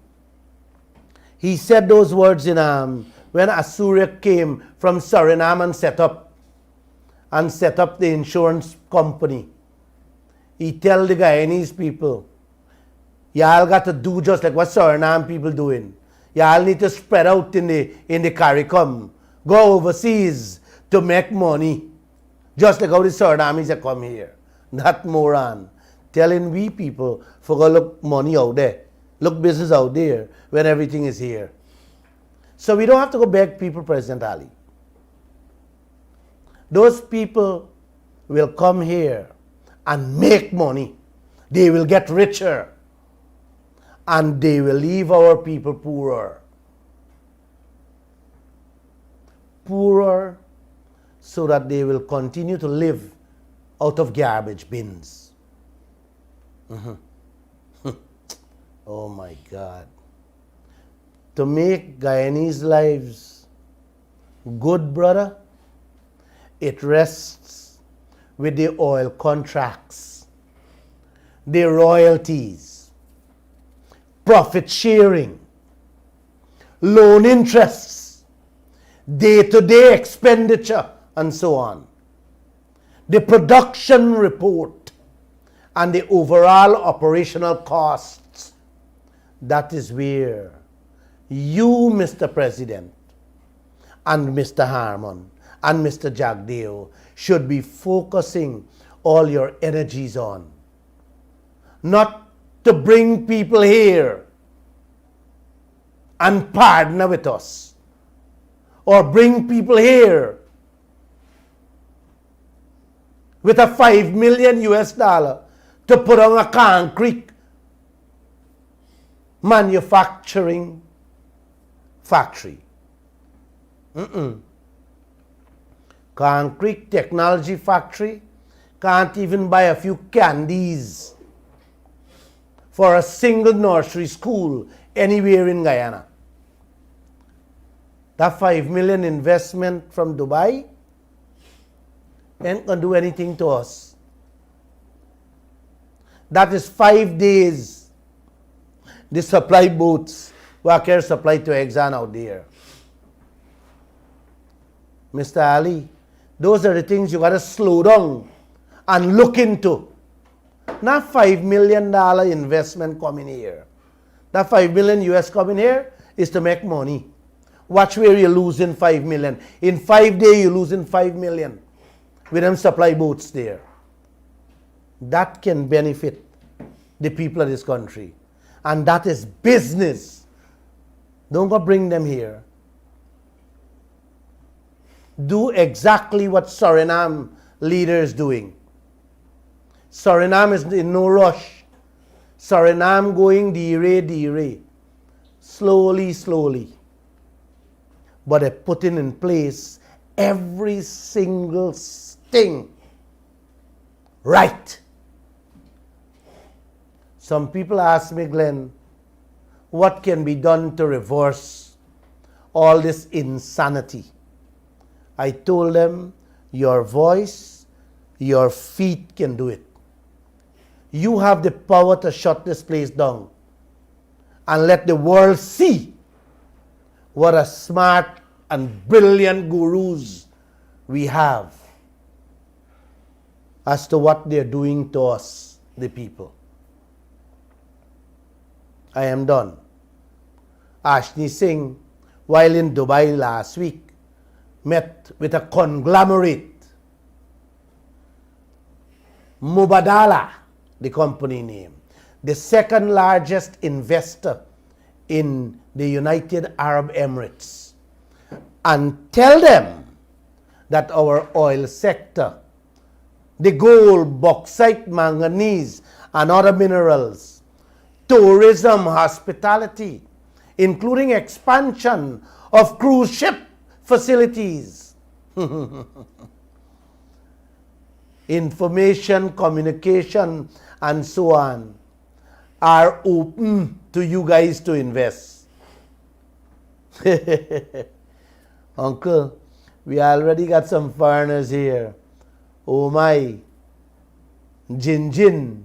He said those words in when Assyria came from Suriname and set up the insurance company. He tell the Guyanese people, y'all got to do just like what Suriname people doing. Y'all need to spread out in the CARICOM, go overseas to make money, just like how the Surinames have come here. That moron telling we people for go look money out there, look business out there when everything is here. So we don't have to go beg people, President Ali. Those people will come here and make money. They will get richer. And they will leave our people poorer. Poorer so that they will continue to live out of garbage bins. Oh my God. To make Guyanese lives good, brother, it rests with the oil contracts, the royalties, profit sharing, loan interests, day-to-day expenditure, and so on. The production report and the overall operational costs. That is where you, Mr. President, and Mr. Harmon, and Mr. Jagdeo should be focusing all your energies on. Not to bring people here and partner with us, or bring people here with a $5 million to put on a concrete manufacturing factory. Concrete technology factory can't even buy a few candies for a single nursery school anywhere in Guyana. That $5 million investment from Dubai ain't gonna do anything to us. That is 5 days the supply boats were carry supply to Exxon out there. Mr. Ali, those are the things you gotta slow down and look into. Not $5 million investment coming here. That $5 million coming here is to make money. Watch where you're losing $5 million. In 5 days, you're losing $5 million with them supply boats there. That can benefit the people of this country. And that is business. Don't go bring them here. Do exactly what Suriname leader is doing. Suriname is in no rush. Suriname going dire. Slowly. But they're putting in place every single thing right. Some people ask me, Glenn, what can be done to reverse all this insanity? I told them, your voice, your feet can do it. You have the power to shut this place down and let the world see what a smart and brilliant gurus we have as to what they're doing to us, the people. I am done. Ashni Singh, while in Dubai last week, met with a conglomerate, Mubadala, the company name, the second largest investor in the United Arab Emirates, and tell them that our oil sector, the gold, bauxite, manganese, and other minerals, tourism, hospitality, including expansion of cruise ship facilities, information, communication, and so on, are open to you guys to invest. Uncle, we already got some foreigners here. Oh my, Jin Jin,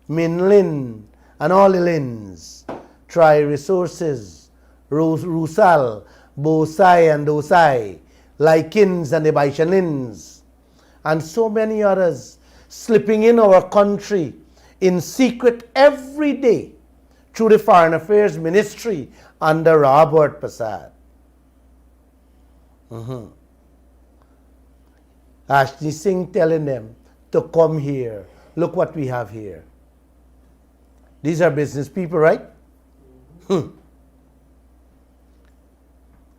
Min Lin, and all the Lins, Tri Resources, Rusal, Bosai and Dosai, Likins and the Baishanins, and so many others slipping in our country in secret every day through the Foreign Affairs Ministry under Robert Prasad. Ashni Singh telling them to come here. Look what we have here. These are business people, right?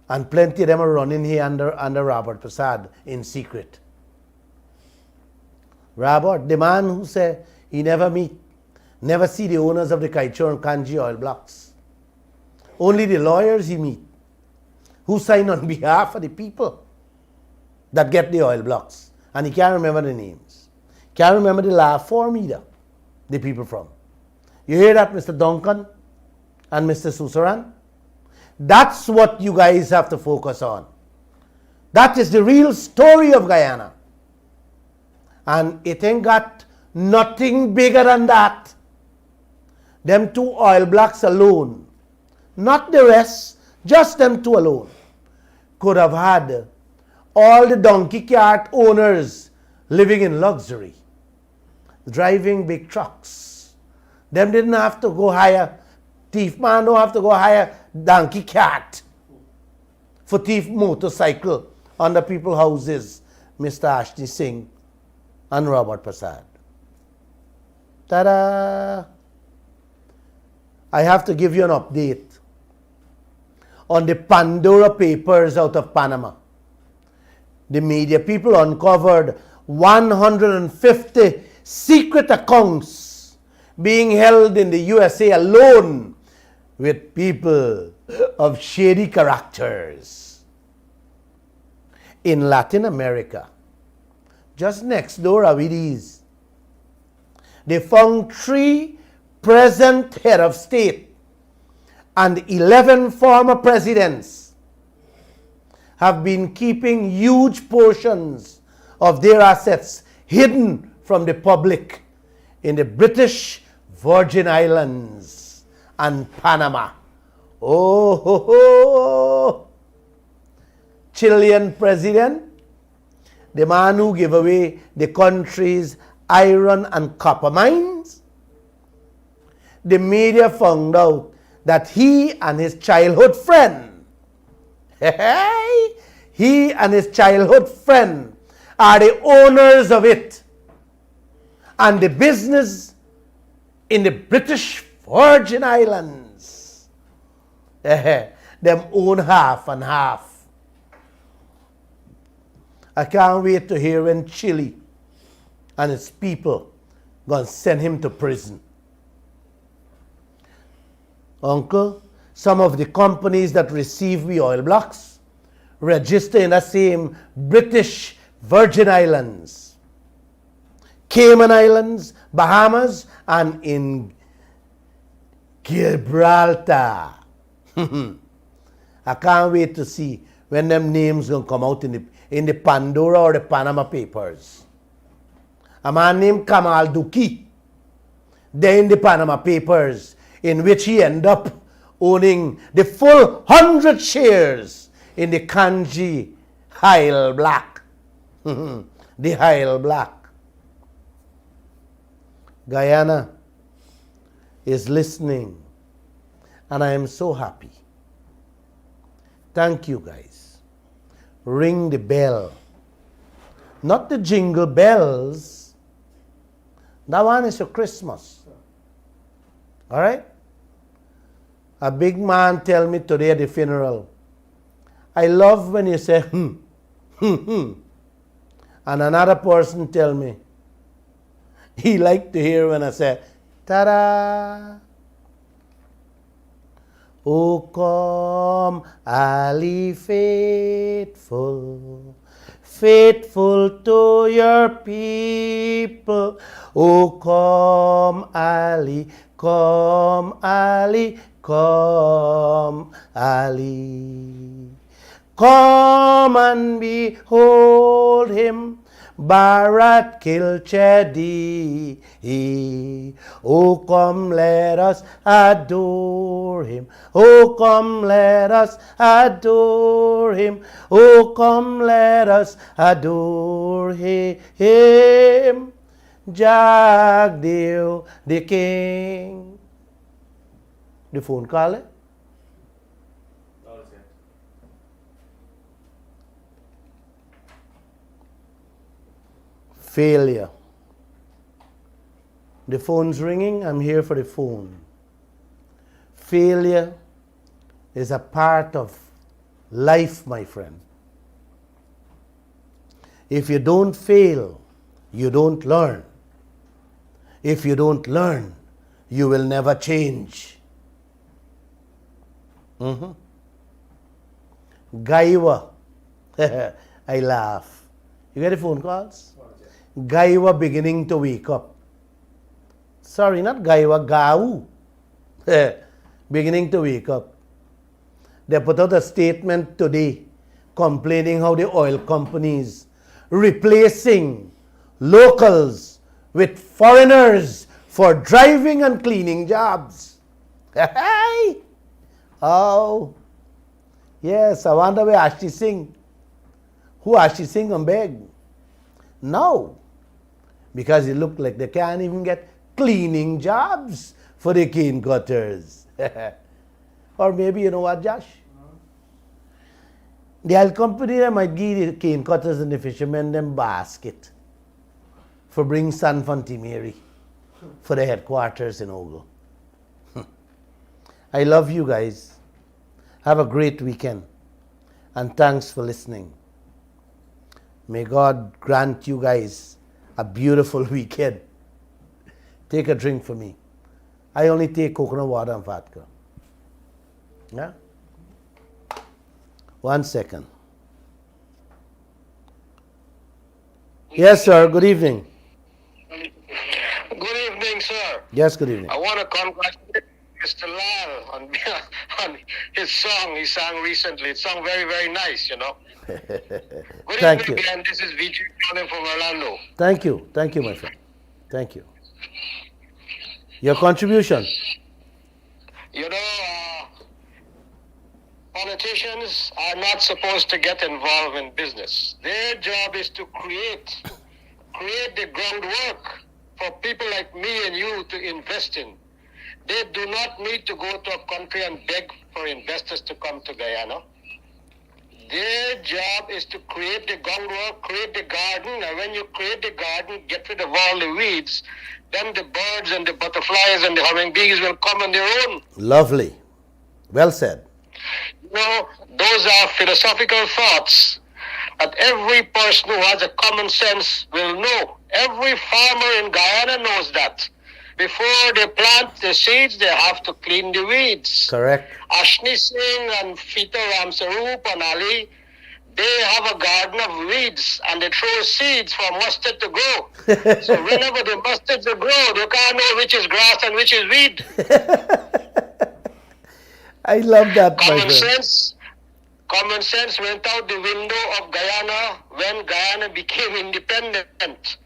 And plenty of them are running here under Robert Prasad in secret. Robert, the man who said he never see the owners of the Kaieteur and Kanji oil blocks. Only the lawyers he meet, who sign on behalf of the people that get the oil blocks. And he can't remember the names. Can't remember the last form either, the people from. You hear that, Mr. Duncan and Mr. Susaran? That's what you guys have to focus on. That is the real story of Guyana. And it ain't got nothing bigger than that. Them 2 oil blocks alone, not the rest, just them 2 alone, could have had all the donkey cart owners living in luxury, driving big trucks. Them didn't have to go hire, thief man don't have to go hire donkey cart for thief motorcycle under people's houses, Mr. Ashni Singh and Robert Prasad. Ta-da! I have to give you an update on the Pandora Papers out of Panama. The media people uncovered 150 secret accounts being held in the USA alone with people of shady characters. In Latin America, just next door are these. They found 3 present head of state and 11 former presidents have been keeping huge portions of their assets hidden from the public in the British Virgin Islands and Panama. Oh, ho, ho. Chilean president, the man who gave away the country's iron and copper mines. The media found out that he and his childhood friend, he and his childhood friend are the owners of it. And the business in the British Virgin Islands, them own half and half. I can't wait to hear when Chile and its people gonna send him to prison. Uncle, some of the companies that receive the oil blocks register in the same British Virgin Islands, Cayman Islands, Bahamas, and in Gibraltar. I can't wait to see when them names gonna come out in the Pandora or the Panama Papers. A man named Kamal Duki, there in the Panama Papers, in which he ended up owning the full 100 shares in the Kanji Heil Black. The Heil Black. Guyana is listening, and I am so happy. Thank you, guys. Ring the bell. Not the jingle bells. That one is for Christmas. All right? A big man tell me today at the funeral, I love when you say, And another person tell me, he liked to hear when I say, ta-da. O come, Ali faithful, faithful to your people. O come, Ali, come, Ali, come, Ali. Come and behold him, Bharat Kilchedi. Oh, come, let us adore him. Oh, come, let us adore him. Oh, come, let us adore him. Jagdeo the King. The phone call it? Failure. The phone's ringing, I'm here for the phone. Failure is a part of life, my friend. If you don't fail, you don't learn. If you don't learn, you will never change. Guyana. I laugh. You get the phone calls? Guyana beginning to wake up. Sorry, not Guyana, Gau. Beginning to wake up. They put out a statement today complaining how the oil companies replacing locals with foreigners for driving and cleaning jobs. Oh, yes, I wonder where Ashley Singh. Who Ashley Singh and beg? No, because it looked like they can't even get cleaning jobs for the cane cutters. Or maybe, you know what, Josh? The oil company that might give the cane cutters and the fishermen them basket for bring San Fontimeri for the headquarters in Ogle. I love you guys. Have a great weekend. And thanks for listening. May God grant you guys a beautiful weekend. Take a drink for me. I only take coconut water and vodka. Yeah? 1 second. Yes, sir. Good evening. Good evening, sir. Yes, good evening. I want to congratulate Mr. Lal on his song he sang recently. It sung very, very nice, you know. Good Thank evening you. again. This is Vijay calling from Orlando. Thank you. Thank you, my friend. Thank you. Your contribution. You know, politicians are not supposed to get involved in business. Their job is to create the groundwork for people like me and you to invest in. They do not need to go to a country and beg for investors to come to Guyana. Their job is to create the groundwork, create the garden, and when you create the garden, get rid of all the weeds, then the birds and the butterflies and the hummingbees will come on their own. Lovely. Well said. You know, those are philosophical thoughts that every person who has a common sense will know. Every farmer in Guyana knows that. Before they plant the seeds, they have to clean the weeds. Correct. Ashni Singh and Fita Ramsaroop and Ali, they have a garden of weeds and they throw seeds for mustard to grow. So whenever the mustards grow, they can't know which is grass and which is weed. I love that, my friend. Common sense went out the window of Guyana when Guyana became independent.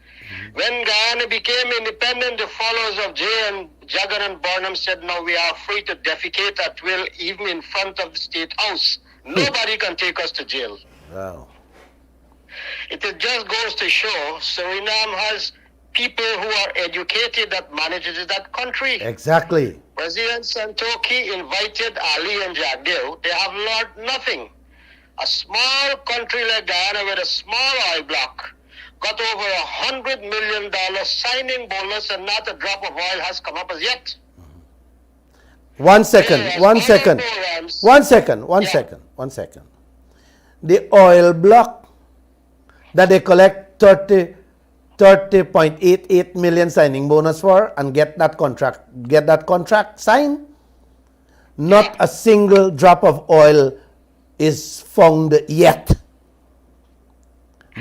When Guyana became independent, the followers of Jay and Jagan and Barnum said, now we are free to defecate at will, even in front of the State House. Nobody can take us to jail. Wow. It just goes to show Suriname has people who are educated that manages that country. Exactly. President Santoki invited Ali and Jagdeo. They have learned nothing. A small country like Guyana with a small oil block got over $100 million signing bonus and not a drop of oil has come up as yet. 1 second, Yes, 1 other second, programs- 1 second, 1 Yeah. second, 1 second. The oil block that they collect 30.88 million signing bonus for and get that contract signed, not a single drop of oil is found yet.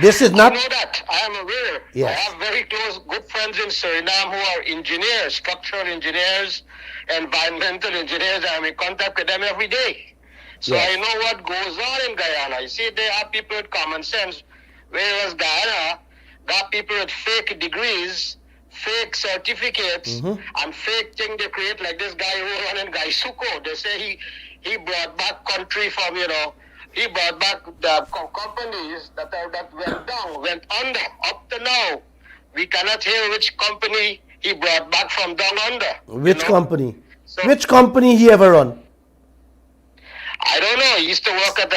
This is not. I know that. I am aware. Yes. I have very close, good friends in Suriname who are engineers, structural engineers, environmental engineers. I'm in contact with them every day. So Yes. I know what goes on in Guyana. You see, they have people with common sense, whereas Guyana, got people with fake degrees, fake certificates, and fake thing they create, like this guy who running Gaisuko. They say he brought back country from, he brought back the companies that went down, went under. Up to now, we cannot hear which company he brought back from down under. Which company? So, Which company he ever run? I don't know. He used to work at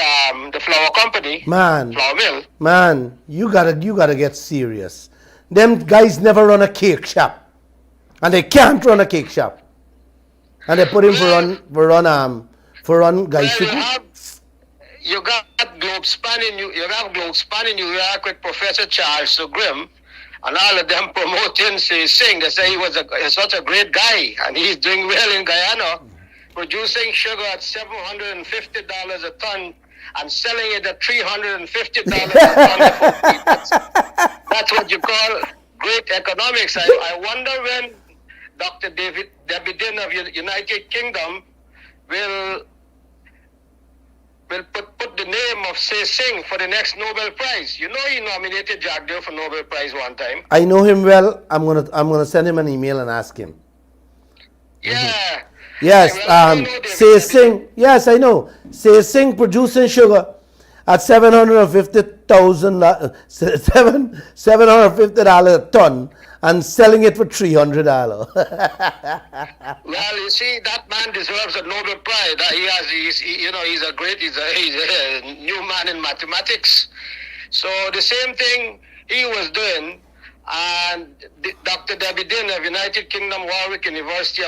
the flour company. Man. Flour mill. Man, you gotta get serious. Them guys never run a cake shop. And they can't run a cake shop. And they put him for run guys. Well, you got Globe Span in New York with Professor Charles Grim, and all of them promoting Sing. They say he's such a great guy, and he's doing well in Guyana, producing sugar at $750 a ton and selling it at $350 a ton. That's what you call great economics. I wonder when Dr. Debbie Din of United Kingdom will put the name of Se Singh for the next Nobel Prize. You know he nominated Jagdev for Nobel Prize one time. I know him well. I'm gonna send him an email and ask him. Yeah. Yes, Se Singh. Yes, I know. Se Singh producing sugar at $750 a ton and selling it for $300. Well, you see, that man deserves a Nobel Prize. He's a new man in mathematics. So the same thing he was doing, and Dr. Debbie Din of United Kingdom Warwick University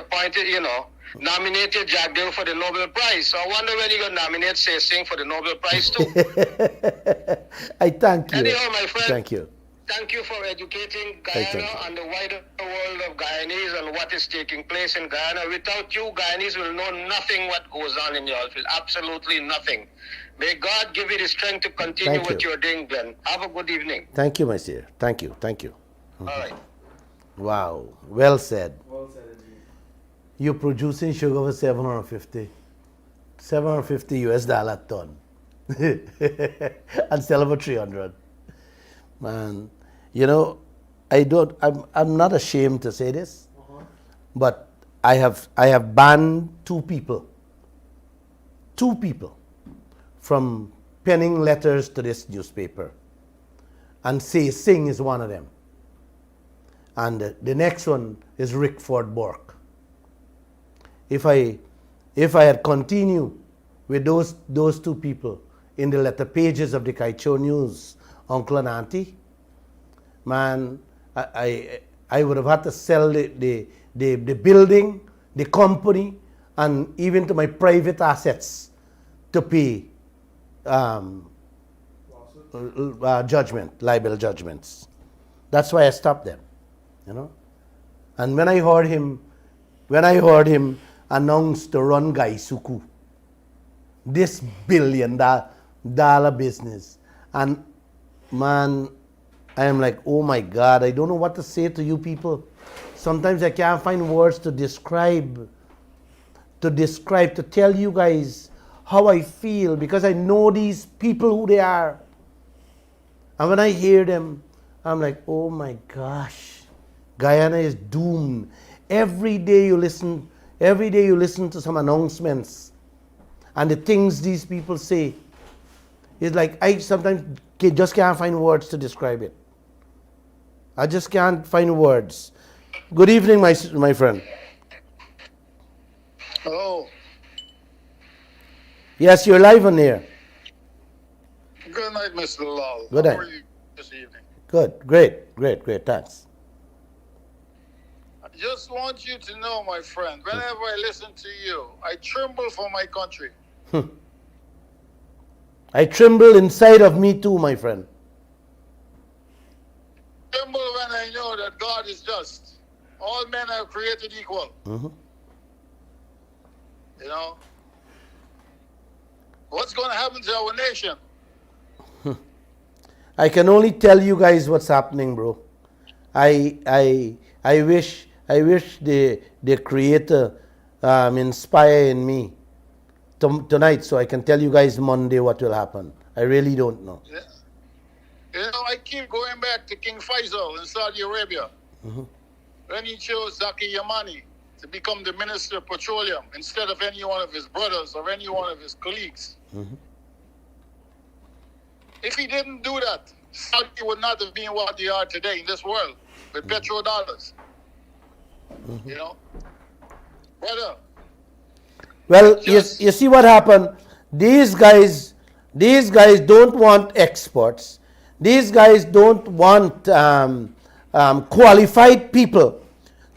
nominated Jagdev for the Nobel Prize. So I wonder when he going to nominate Se Singh for the Nobel Prize too. I thank you. Anyhow, my friend. Thank you. Thank you for educating Guyana and the wider world of Guyanese and what is taking place in Guyana. Without you, Guyanese will know nothing what goes on in the oil field. Absolutely nothing. May God give you the strength to continue what you're doing, Glenn. Have a good evening. Thank you, my dear. Thank you. All right. Wow. Well said. Well said indeed. You're producing sugar for $750 US a ton. And sell it for $300. Man, I'm not ashamed to say this, but I have banned two people from penning letters to this newspaper, and Se Singh is one of them, and the next one is Rickford Bork. If I had continued with those two people in the letter pages of the Kaieteur News, Uncle and Auntie, man, I would have had to sell the building, the company, and even to my private assets to pay liable judgments. That's why I stopped them, And when I heard him announce to run Gaisuku, this billion-dollar business, and man, I am like, oh my God, I don't know what to say to you people. Sometimes I can't find words to describe, to tell you guys how I feel, because I know these people who they are. And when I hear them, I'm like, oh my gosh, Guyana is doomed. Every day you listen to some announcements, and the things these people say, it's like I sometimes just can't find words to describe it. I just can't find words. Good evening, my friend. Hello. Yes, you're live on air. Good night, Mr. Lal. Good How night. are you this evening? Good, great, thanks. I just want you to know, my friend, whenever I listen to you, I tremble for my country. I tremble inside of me too, my friend. Tremble when I know that God is just. All men are created equal. What's going to happen to our nation? I can only tell you guys what's happening, bro. I wish the Creator inspire in me tonight, so I can tell you guys Monday what will happen. I really don't know. You know, I keep going back to King Faisal in Saudi Arabia. When he chose Zaki Yamani to become the Minister of Petroleum instead of any one of his brothers or any one of his colleagues. If he didn't do that, Saudi would not have been what they are today in this world with petrodollars. You know? Brother. Well, you see what happened? These guys don't want experts. These guys don't want qualified people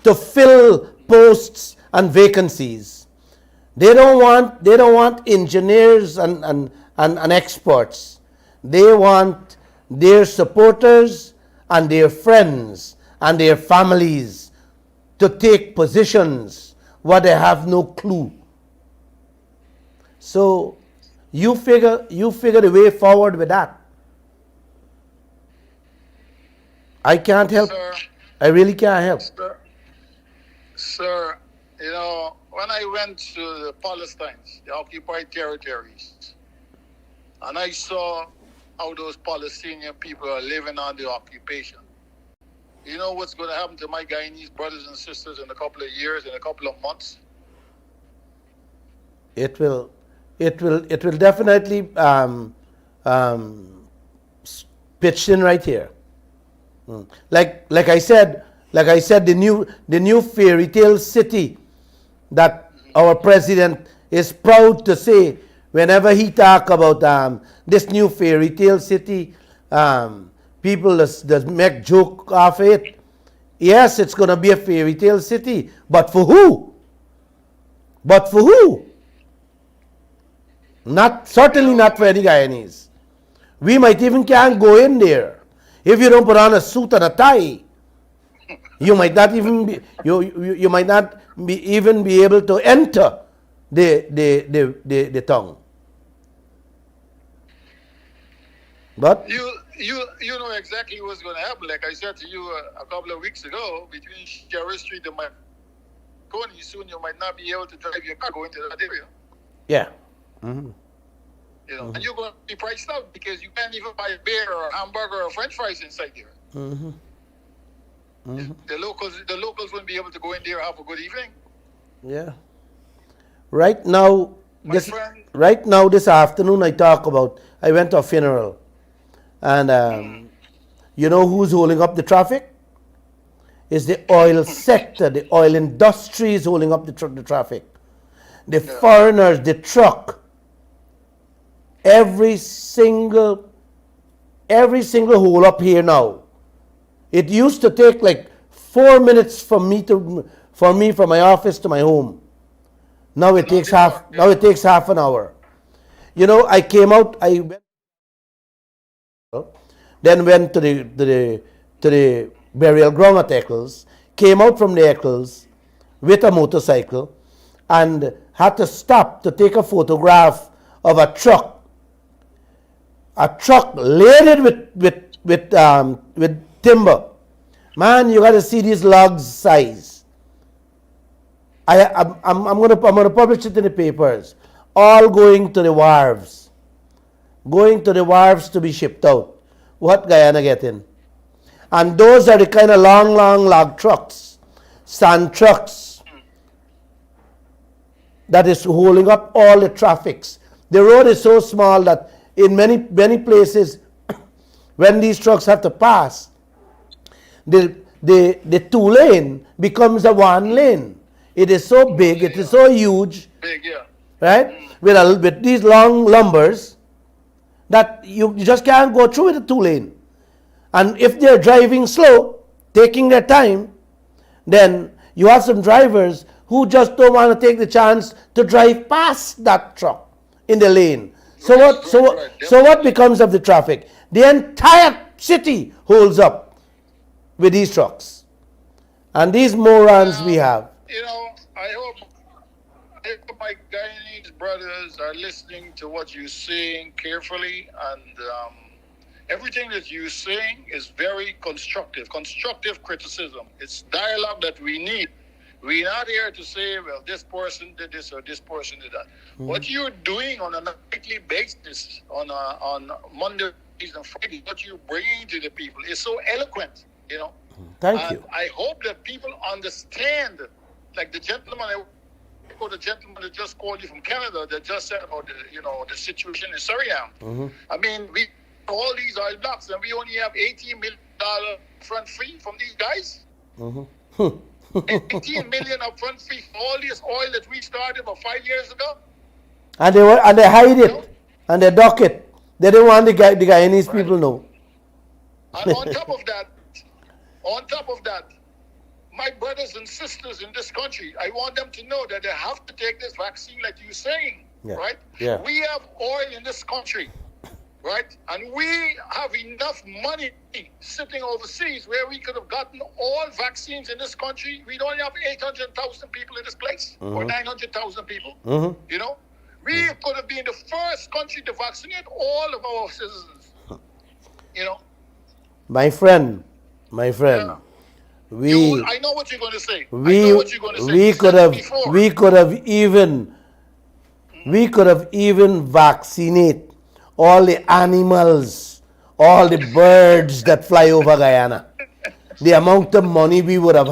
to fill posts and vacancies. They don't want engineers and experts. They want their supporters and their friends and their families to take positions where they have no clue. So you figure the way forward with that. I can't help. Sir, I really can't help. Sir, you know, when I went to the Palestines, the occupied territories, and I saw how those Palestinian people are living on the occupation, you know what's going to happen to my Guyanese brothers and sisters in a couple of years, in a couple of months? It will definitely pitch in right here. Like I said, the new fairy tale city that our president is proud to say whenever he talk about this new fairy tale city, people just make joke of it. Yes, it's going to be a fairy tale city, but for who? Certainly not for any Guyanese. We might even can't go in there. If you don't put on a suit and a tie, you might not even be you might not even be able to enter the town. But You know exactly what's going to happen. Like I said to you a couple of weeks ago, between Sherry Street and Marconi, soon you might not be able to drive your car going to that area. yeah. You know, and you're going to be priced out because you can't even buy a beer or a hamburger or French fries inside there. The locals won't be able to go in there and have a good evening. Yeah. Right now, My friend. this afternoon, I went to a funeral, and you know who's holding up the traffic? It's the oil sector. The oil industry is holding up the traffic. The foreigners, the truck. Every single hole up here now. It used to take like 4 minutes from my office to my home. Now it takes half an hour. You know, I came out, then went to the burial ground at Eccles, came out from the Eccles with a motorcycle and had to stop to take a photograph of a truck loaded with timber. Man, you got to see these logs size. I'm gonna publish it in the papers. All going to the wharves to be shipped out. What Guyana getting? And those are the kind of long log trucks, sand trucks, that is holding up all the traffics. The road is so small that in many places, when these trucks have to pass, the 2-lane becomes a 1-lane. It is so big, it is so huge, right? With these long lumbers that you just can't go through with a 2-lane. And if they're driving slow, taking their time, then you have some drivers who just don't want to take the chance to drive past that truck in the lane. So what becomes of the traffic? The entire city holds up with these trucks. And these morons we have. You know, I hope my Guyanese brothers are listening to what you're saying carefully, and everything that you're saying is very constructive criticism. It's dialogue that we need. We're not here to say, well, this person did this or this person did that. What you're doing on a nightly basis, on Monday and Friday, what you're bringing to the people is so eloquent, you know. Thank you. I hope that people understand, like the gentleman that just called you from Canada that just said about the situation in Suriname. I mean, we all these oil blocks and we only have $18 million upfront fee from these guys. 18 million upfront fee for all this oil that we started about 5 years ago. And they hide it and they dock it. They don't want the Guyanese people know. And on top of that, my brothers and sisters in this country, I want them to know that they have to take this vaccine like you're saying, right? Yeah. We have oil in this country, right? And we have enough money sitting overseas where we could have gotten all vaccines in this country. We don't have 800,000 people in this place, or 900,000 people, you know? We could have been the first country to vaccinate all of our citizens, you know? My friend, Yeah. I know what you're going to say. We could have even vaccinate all the animals, all the birds that fly over Guyana. The amount of money we would have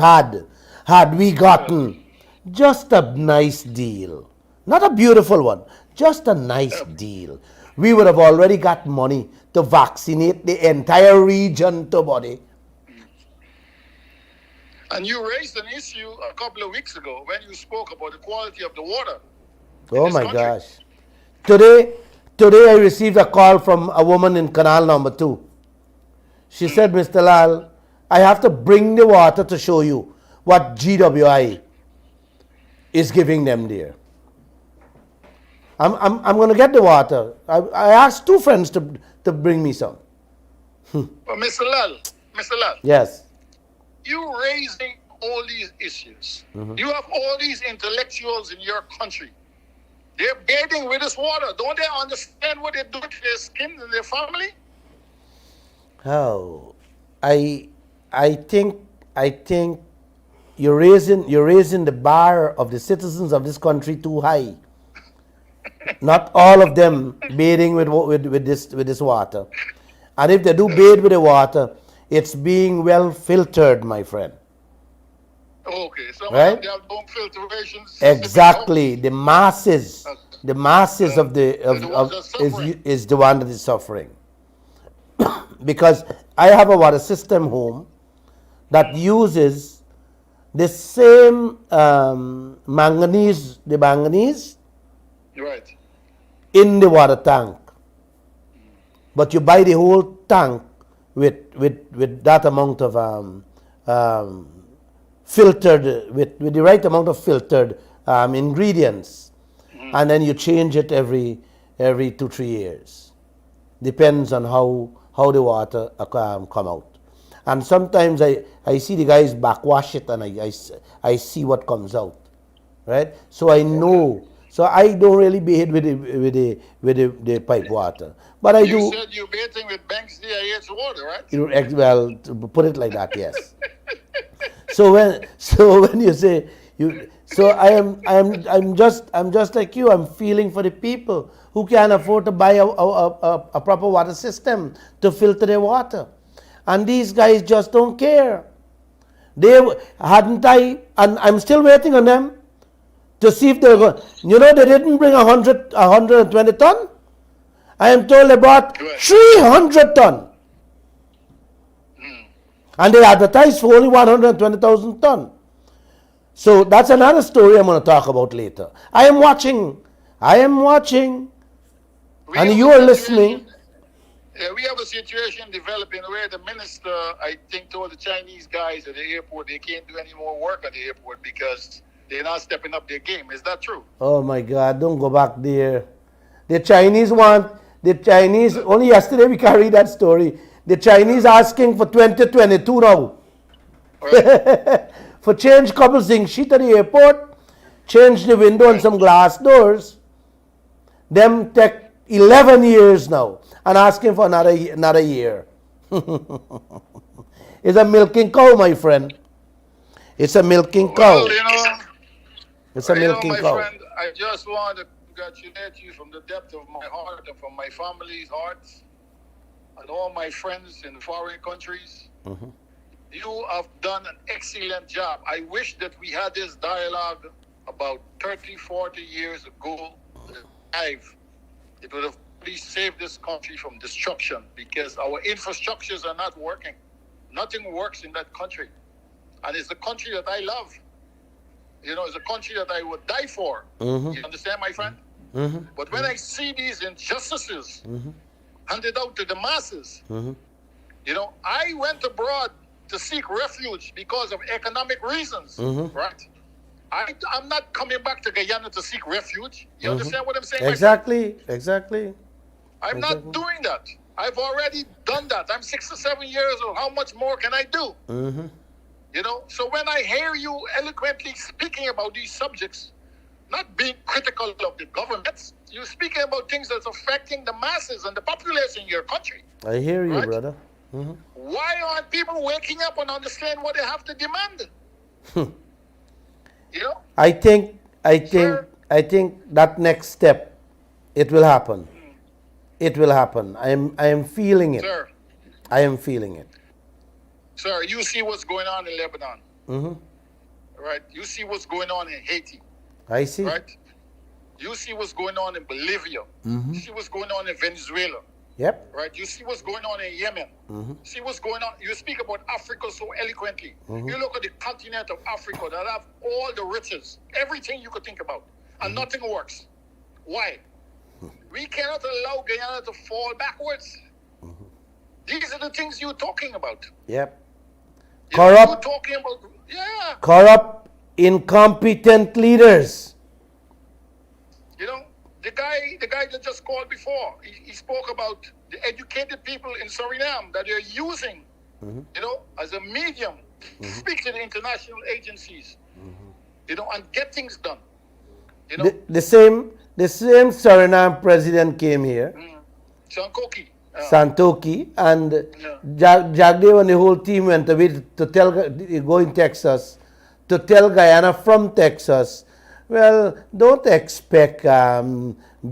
had we gotten just a nice deal. Not a beautiful one, just a nice deal. We would have already got money to vaccinate the entire region to body. And you raised an issue a couple of weeks ago when you spoke about the quality of the water. Oh my gosh. Today I received a call from a woman in Canal number 2. She said, Mr. Lal, I have to bring the water to show you what GWI is giving them there. I'm going to get the water. I asked 2 friends to bring me some. But Mr. Lal, Yes. you raising all these issues. You have all these intellectuals in your country. They're bathing with this water. Don't they understand what they're doing to their skin and their family? Oh, I think you're raising the bar of the citizens of this country too high. Not all of them bathing with this water, and if they do bathe with the water, it's being well filtered, my friend. Okay, so Right? they have home filtration. Exactly, the masses of the is the one that is suffering. Because I have a water system home that uses the same manganese, Right. in the water tank, but you buy the whole tank with that amount of filtered, with the right amount of filtered ingredients, and then you change it every 2-3 years. Depends on how the water come out. And sometimes I see the guys backwash it and I see what comes out, right? So I know. So I don't really bathe with the pipe water, but You said you're bathing with Banks DIH water, right? Well, to put it like that, yes. So when you say I'm just like you. I'm feeling for the people who can't afford to buy a proper water system to filter their water, and these guys just don't care. And I'm still waiting on them to see if they're going. They didn't bring 120 ton. I am told they brought 300 ton. And they advertised for only 120,000 ton. So that's another story I'm going to talk about later. I am watching. And you are listening. Yeah, we have a situation developing where the minister, I think, told the Chinese guys at the airport they can't do any more work at the airport because they're not stepping up their game. Is that true? Oh my God, don't go back there. The Chinese, only yesterday we carried that story. The Chinese asking for 2022 now. Right. For change couple zinc sheet at the airport, change the window and some glass doors. Them take 11 years now and asking for another year. It's a milking cow, my friend. It's a milking cow. Well, It's a milking my cow. friend, I just want to congratulate you from the depth of my heart and from my family's hearts and all my friends in foreign countries, you have done an excellent job. I wish that we had this dialogue about 30, 40 years ago. It would have really saved this country from destruction because our infrastructures are not working. Nothing works in that country. And it's the country that I love. You know, it's a country that I would die for. You understand, my friend? But when I see these injustices handed out to the masses, you know, I went abroad to seek refuge because of economic reasons, right? I'm not coming back to Guyana to seek refuge. You understand what I'm saying? Exactly. I'm not doing that. I've already done that. I'm 67 years old. How much more can I do? You know, so when I hear you eloquently speaking about these subjects, not being critical of the governments, you're speaking about things that's affecting the masses and the population in your country. I hear you, right? brother. Why aren't people waking up and understand what they have to demand? You know? I think that next step, it will happen. It will happen. I am feeling it. Sir. I am feeling it. Sir, you see what's going on in Lebanon. Right? You see what's going on in Haiti. I see. Right? You see what's going on in Bolivia. You see what's going on in Venezuela. Yep. Right? You see what's going on in Yemen. See what's going on. You speak about Africa so eloquently. You look at the continent of Africa that have all the riches, everything you could think about, and nothing works. Why? We cannot allow Guyana to fall backwards. These are the things you're talking about. Yep. You're Corrupt. talking about, yeah. Corrupt, incompetent leaders. You know, the guy that just called before, he spoke about the educated people in Suriname that they're using, you know, as a medium to speak to the international agencies, you know, and get things done. You know, The same Suriname president came here, Santoki, and Jagdev and the whole team went away to go in Texas, to tell Guyana from Texas, well, don't expect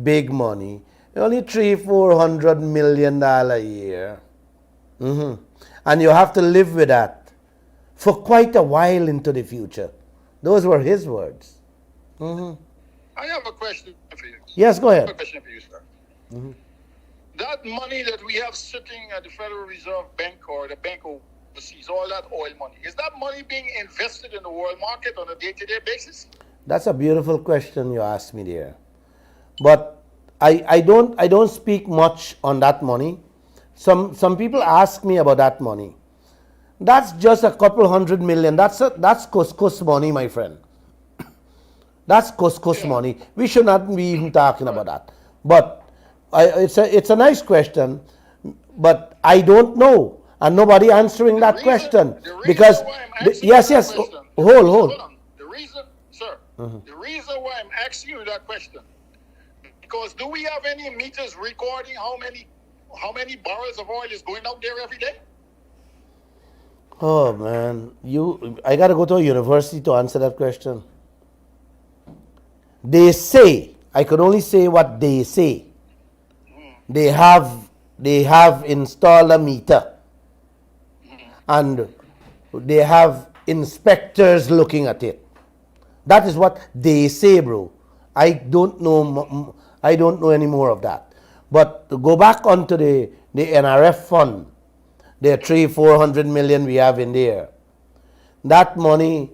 big money. Only $300-400 million a year. And you have to live with that for quite a while into the future. Those were his words. I have a question for you. Yes, go I have a ahead. question for you, sir. That money that we have sitting at the Federal Reserve Bank or the bank overseas, all that oil money, is that money being invested in the world market on a day-to-day basis? That's a beautiful question you asked me there. But I don't speak much on that money. Some people ask me about that money. That's just a couple $100 million. That's couscous money, my friend. That's couscous money. We should not be even talking about that. But it's a nice question, but I don't know, and nobody answering that question because yes, hold. The reason, sir, the reason why I'm asking you that question, because do we have any meters recording how many barrels of oil is going out there every day? Oh man, I gotta go to a university to answer that question. They say, I could only say what they say. They have installed a meter, and they have inspectors looking at it. That is what they say, bro. I don't know any more of that. But to go back onto the NRF fund, the $300-400 million we have in there. That money,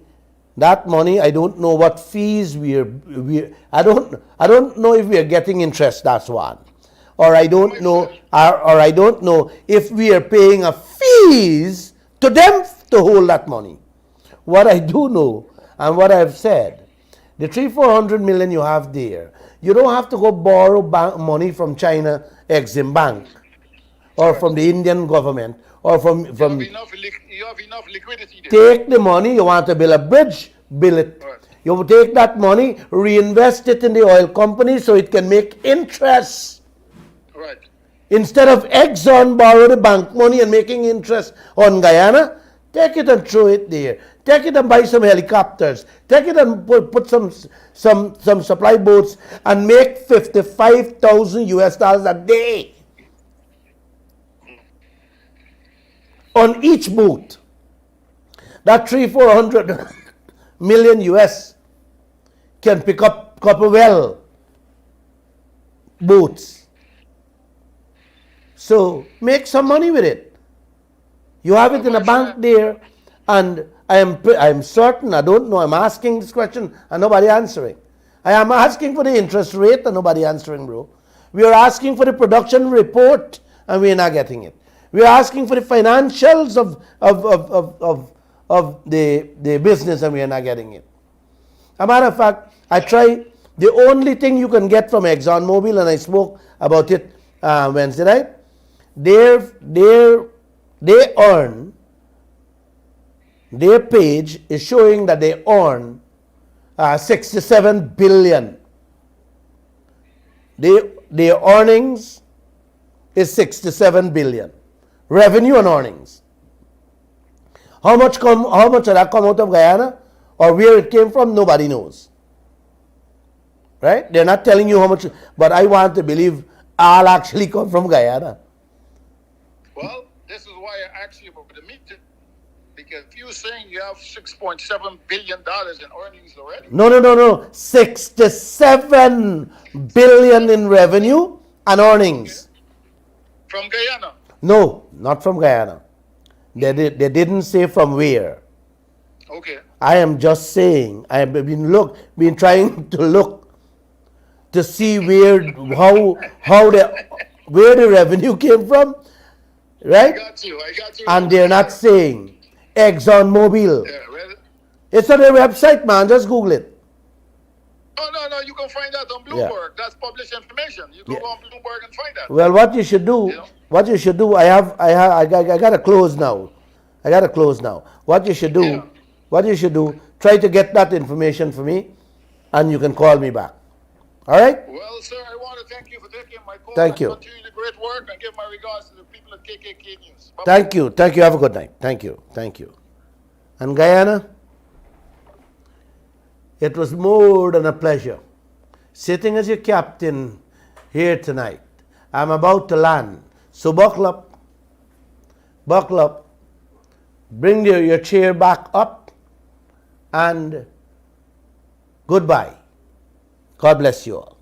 I don't know what fees I don't know if we are getting interest. That's one. Or I don't know, or I don't know if we are paying a fees to them to hold that money. What I do know, and what I've said, the $300-400 million you have there, you don't have to go borrow money from China Exim Bank, or from the Indian government, or from you have enough liquidity there. Take the money, you want to build a bridge, build it. Right. You take that money, reinvest it in the oil company so it can make interest. Right. Instead of Exxon borrow the bank money and making interest on Guyana, take it and throw it there. Take it and buy some helicopters. Take it and put some supply boats and make $55,000 a day. on each boat. That 400 million US can pick up copper well boats. So make some money with it. You have it in a bank there, and I am certain, I don't know, I'm asking this question and nobody answering. I am asking for the interest rate and nobody answering, bro. We are asking for the production report and we are not getting it. We are asking for the financials of the business and we are not getting it. As a matter of fact, I try, the only thing you can get from ExxonMobil, and I spoke about it Wednesday night, they earn, their page is showing that they earn 67 billion. Their earnings is 67 billion. Revenue and earnings. How much of that come out of Guyana or where it came from, nobody knows. Right? They're not telling you how much, but I want to believe all actually come from Guyana. Well, this is why I asked you about the meeting. Because if you're saying you have $6.7 billion in earnings already. No. 67 billion in revenue and earnings. From Guyana? No, not from Guyana. They didn't say from where. Okay. I am just saying, I have been trying to look to see where the revenue came from, right? I got you. And they're not saying ExxonMobil. Yeah, well, It's on their website, man. Just Google it. no, you can find that on Bloomberg. Yeah. That's published information. You go on Bloomberg and find that. Well, what you should do, I gotta close now. What you should do, try to get that information for me, and you can call me back. All right? Well, sir, I want to thank you for taking my call. Thank you. Continue the great work and give my regards to the people at KKK News. Bye-bye. Thank you. Have a good night. Thank you. And Guyana, it was more than a pleasure sitting as your captain here tonight. I'm about to land. So buckle up, bring your chair back up, and goodbye. God bless you all.